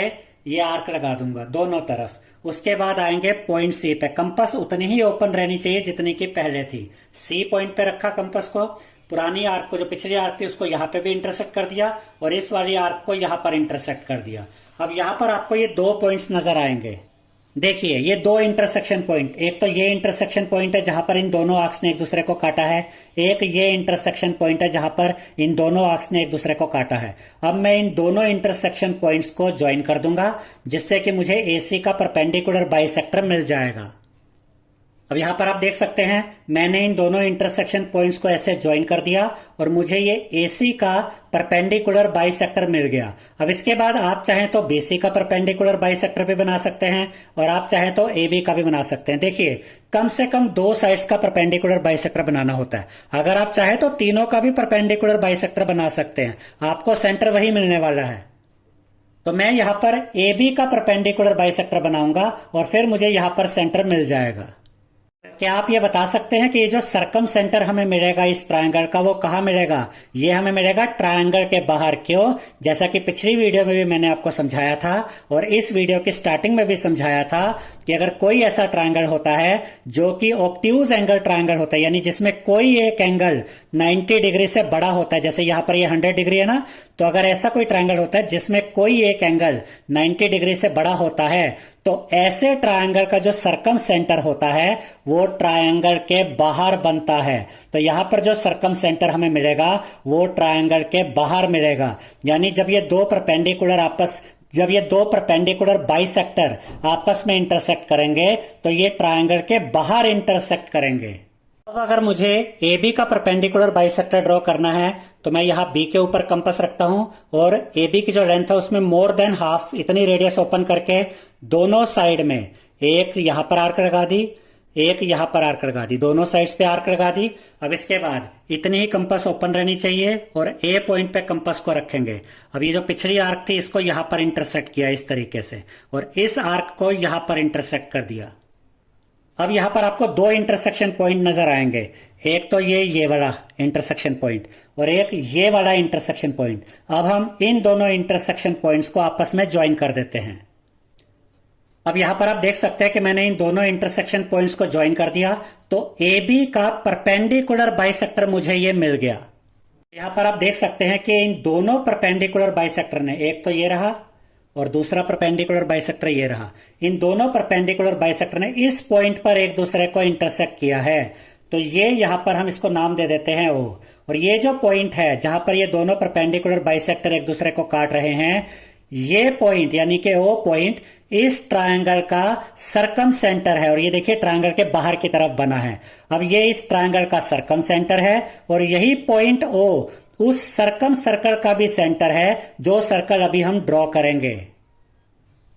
A: ये आर्क लगा दूंगा दोनों तरफ। उसके बाद आएंगे पॉइंट C पे। कंपास उतनी ही ओपन रहनी चाहिए जितनी की पहले थी। C पॉइंट पे रखा कंपास को, पुरानी आर्क को, जो पिछली आर्क थी उसको यहां पे भी इंटरसेक्ट कर दिया और इस वाली आर्क को यहां पर इंटरसेक्ट कर दिया। अब यहां पर आपको ये 2 पॉइंट्स नजर आएंगे। देखिए ये 2 इंटरसेक्शन पॉइंट, एक तो ये इंटरसेक्शन पॉइंट है जहां पर इन दोनों आर्क्स ने एक दूसरे को काटा है, एक ये इंटरसेक्शन पॉइंट है जहां पर इन दोनों आर्क्स ने एक दूसरे को काटा है। अब मैं इन दोनों इंटरसेक्शन पॉइंट्स को ज्वाइन कर दूंगा जिससे कि मुझे AC का परपेंडिकुलर बाइसेक्टर मिल जाएगा। अब यहां पर आप देख सकते हैं मैंने इन दोनों इंटरसेक्शन पॉइंट्स को ऐसे ज्वाइन कर दिया और मुझे ये AC का परपेंडिकुलर बाइसेक्टर मिल गया। अब इसके बाद आप चाहें तो BC का परपेंडिकुलर बाइसेक्टर भी बना सकते हैं और आप चाहें तो AB का भी बना सकते हैं। देखिए कम से कम 2 साइड्स का परपेंडिकुलर बाइसेक्टर बनाना होता है। अगर आप चाहें तो तीनों का भी परपेंडिकुलर बाइसेक्टर बना सकते हैं, आपको सेंटर वही मिलने वाला है। तो मैं यहां पर AB का परपेंडिकुलर बाइसेक्टर बनाऊंगा और फिर मुझे यहां पर सेंटर मिल जाएगा। क्या आप ये बता सकते हैं कि ये जो सर्कम सेंटर हमें मिलेगा इस ट्रायंगल का, वो कहां मिलेगा? ये हमें मिलेगा ट्रायंगल के बाहर। क्यों? जैसा कि पिछली वीडियो में भी मैंने आपको समझाया था और इस वीडियो की स्टार्टिंग में भी समझाया था कि अगर कोई ऐसा ट्रायंगल होता है जो कि ऑब्ट्यूज एंगल ट्रायंगल होता है, यानी जिसमें कोई एक एंगल 90 डिग्री से बड़ा होता है, जैसे यहां पर ये 100 डिग्री है ना, तो अगर ऐसा कोई ट्रायंगल होता है जिसमें कोई एक एंगल 90 डिग्री से बड़ा होता है, तो ऐसे ट्रायंगल का जो सर्कम सेंटर होता है वो ट्रायंगल के बाहर बनता है। तो यहां पर जो सर्कम सेंटर हमें मिलेगा वो ट्रायंगल के बाहर मिलेगा। यानी जब ये दो परपेंडिकुलर बाइसेक्टर आपस में इंटरसेक्ट करेंगे तो ये ट्रायंगल के बाहर इंटरसेक्ट करेंगे। अब अगर मुझे AB का परपेंडिकुलर बाइसेक्टर ड्रॉ करना है तो मैं यहाँ B के ऊपर कंपास रखता हूं और AB की जो लेंथ है उसमें मोर देन हाफ इतनी रेडियस ओपन करके दोनों साइड में एक यहां पर आर्क लगा दी, एक यहां पर आर्क लगा दी, दोनों साइड्स पे आर्क लगा दी। अब इसके बाद इतनी ही कंपास ओपन रहनी चाहिए और A पॉइंट पे कंपास को रखेंगे। अब ये जो पिछली आर्क थी इसको यहां पर इंटरसेक्ट किया इस तरीके से और इस आर्क को यहां पर इंटरसेक्ट कर दिया। अब यहां पर आपको 2 इंटरसेक्शन पॉइंट नजर आएंगे, एक तो ये वाला इंटरसेक्शन पॉइंट और एक ये वाला इंटरसेक्शन पॉइंट। अब हम इन दोनों इंटरसेक्शन पॉइंट्स को आपस में ज्वाइन कर देते हैं। अब यहां पर आप देख सकते हैं कि मैंने इन दोनों इंटरसेक्शन पॉइंट्स को ज्वाइन कर दिया तो AB का परपेंडिकुलर बाइसेक्टर मुझे ये मिल गया। यहां पर आप देख सकते हैं कि इन दोनों परपेंडिकुलर बाइसेक्टर ने, एक तो ये रहा और दूसरा परपेंडिकुलर बाइसेक्टर ये रहा, इन दोनों परपेंडिकुलर बाइसेक्टर ने इस पॉइंट पर एक दूसरे को इंटरसेक्ट किया है। तो ये यहां पर हम इसको नाम दे देते हैं O। और ये जो पॉइंट है जहां पर ये दोनों परपेंडिकुलर बाइसेक्टर एक दूसरे को काट रहे हैं, ये पॉइंट यानी कि O पॉइंट इस ट्रायंगल का सर्कम सेंटर है और ये देखिए ट्रायंगल के बाहर की तरफ बना है। अब ये इस ट्रायंगल का सर्कम सेंटर है और यही पॉइंट O उस सर्कम सर्कल का भी सेंटर है जो सर्कल अभी हम ड्रॉ करेंगे।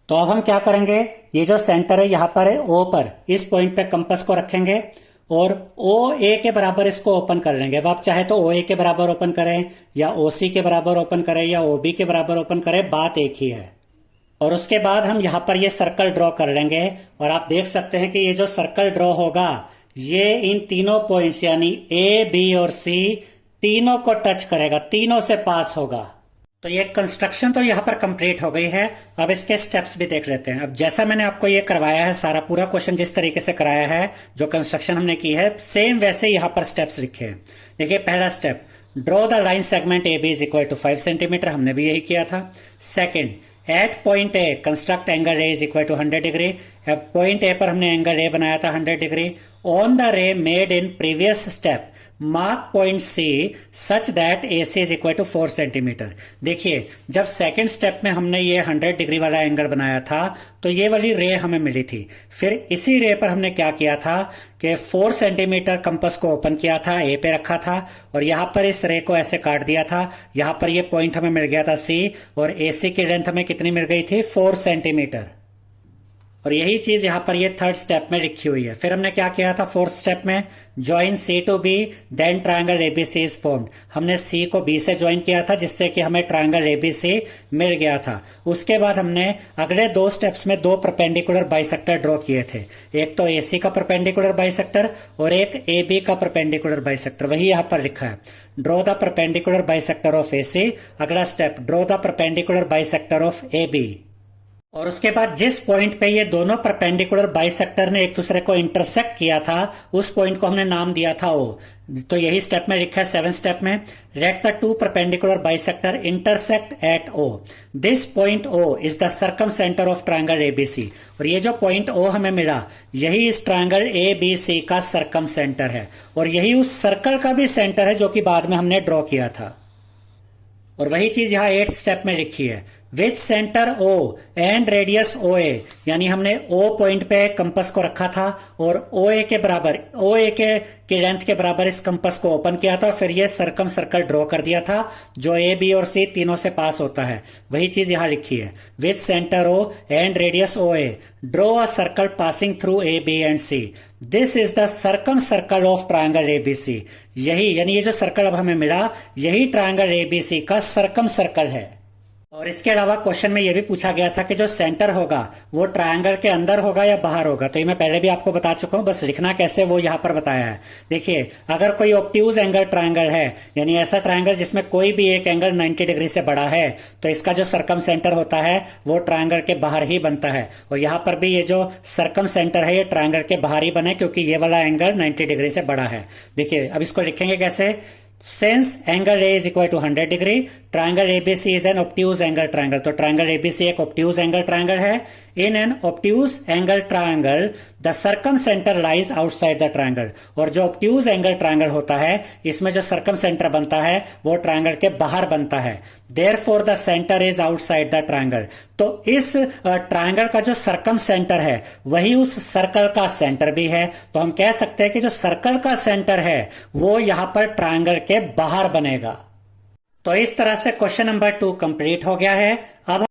A: तो अब हम क्या करेंगे, ये जो सेंटर है यहां पर है O पर, इस पॉइंट पे कंपास को रखेंगे और OA के बराबर इसको ओपन कर लेंगे। अब आप चाहे तो OA के बराबर ओपन करें या OC के बराबर ओपन करें या OB के बराबर ओपन करें, बात एक ही है। और उसके बाद हम यहां पर ये सर्कल ड्रॉ कर लेंगे और आप देख सकते हैं कि ये जो सर्कल ड्रॉ होगा ये इन तीनों पॉइंट्स यानी A, B और C तीनों को टच करेगा, तीनों से पास होगा। तो ये कंस्ट्रक्शन तो यहां पर कंप्लीट हो गई है। अब इसके स्टेप्स भी देख लेते हैं। अब जैसा मैंने आपको ये करवाया है, सारा पूरा क्वेश्चन जिस तरीके से कराया है, जो कंस्ट्रक्शन हमने की है, सेम वैसे यहां पर स्टेप्स लिखे हैं। देखिए पहला step, draw the line segment A B is equal to 5 centimetre, हमने भी यही किया था। Second, at point A construct angle A is equal to 100 degree. Point A पर हमने एंगल ए बनाया था 100 degree. On the ray made in previous step mark point C such that A C is equal to 4 centimetre. देखिए, जब सेकंड स्टेप में हमने ये 100 डिग्री वाला एंगल बनाया था तो ये वाली रे हमें मिली थी। फिर इसी रे पर हमने क्या किया था कि 4 सेंटीमीटर कंपास को ओपन किया था, ए पे रखा था और यहां पर इस रे को ऐसे काट दिया था। यहां पर ये पॉइंट हमें मिल गया था सी और ए सी की लेंथ हमें कितनी मिल गई थी, 4 सेंटीमीटर। और यही चीज यहां पर ये थर्ड स्टेप में लिखी हुई है। फिर हमने क्या किया था फोर्थ स्टेप में, join C to B then triangle ABC is formed. हमने सी को बी से ज्वाइन किया था जिससे कि हमें ट्रायंगल एबीसी मिल गया था। उसके बाद हमने अगले 2 स्टेप्स में 2 परपेंडिकुलर बाइसेक्टर ड्रॉ किए थे, एक तो एसी का परपेंडिकुलर बाइसेक्टर और एक ए बी का परपेंडिकुलर बाइसेक्टर। वही यहां पर लिखा है, draw the perpendicular bisector of AC. अगला step, draw the perpendicular bisector of A B. और उसके बाद जिस पॉइंट पे ये दोनों परपेंडिकुलर बाइसेक्टर ने एक दूसरे को इंटरसेक्ट किया था उस पॉइंट को हमने नाम दिया था ओ। तो यही स्टेप में लिखा है 7 स्टेप में, let the 2 perpendicular bisector intersect at O. This point O is the circumcentre of triangle ABC. और ये जो पॉइंट ओ हमें मिला यही इस ट्रायंगल एबीसी का सर्कम सेंटर है और यही उस सर्कल का भी सेंटर है जो कि बाद में हमने ड्रॉ किया था। और वही चीज यहां 8 स्टेप में लिखी है, with centre O and radius O A. यानी हमने ओ पॉइंट पे कंपास को रखा था और ओ ए के बराबर, ओ ए के लेंथ के बराबर इस कंपास को ओपन किया था। फिर ये सर्कम सर्कल ड्रॉ कर दिया था जो ए बी और सी तीनों से पास होता है। वही चीज यहां लिखी है, with centre O and radius O A draw a circle passing through A B and C. This is the circumcircle of triangle ABC. यही यानी ये जो सर्कल अब हमें मिला यही ट्रायंगल एबीसी का सर्कम सर्कल है। और इसके अलावा क्वेश्चन में यह भी पूछा गया था कि जो सेंटर होगा वो ट्रायंगल के अंदर होगा या बाहर होगा। तो ये मैं पहले भी आपको बता चुका हूं, बस लिखना कैसे वो यहां पर बताया है। देखिए, अगर कोई ऑब्ट्यूज एंगल ट्रायंगल है यानी ऐसा ट्रायंगल जिसमें कोई भी एक एंगल 90 डिग्री से बड़ा है तो इसका जो सर्कम सेंटर होता है वो ट्रायंगल के बाहर ही बनता है। और यहां पर भी ये जो सर्कम सेंटर है ये ट्रायंगल के बाहर ही बने क्योंकि ये वाला एंगल 90 डिग्री से बड़ा है। देखिए, अब इसको लिखेंगे कैसे, since angle A is equal to 100 degree, triangle ABC is an obtuse angle triangle। तो triangle ABC एक obtuse angle triangle है। In an obtuse angle triangle, the circumcenter lies outside the triangle। और जो obtuse angle triangle होता है इसमें जो circumcenter बनता है वो triangle के बाहर बनता है। Therefore the center is outside the triangle। तो इस ट्रायंगल का जो circumcenter है वही उस सर्कल का सेंटर भी है। तो हम कह सकते हैं कि जो सर्कल का सेंटर है वो यहां पर ट्रायंगल के बाहर बनेगा। तो इस तरह से क्वेश्चन नंबर 2 कंप्लीट हो गया है। अब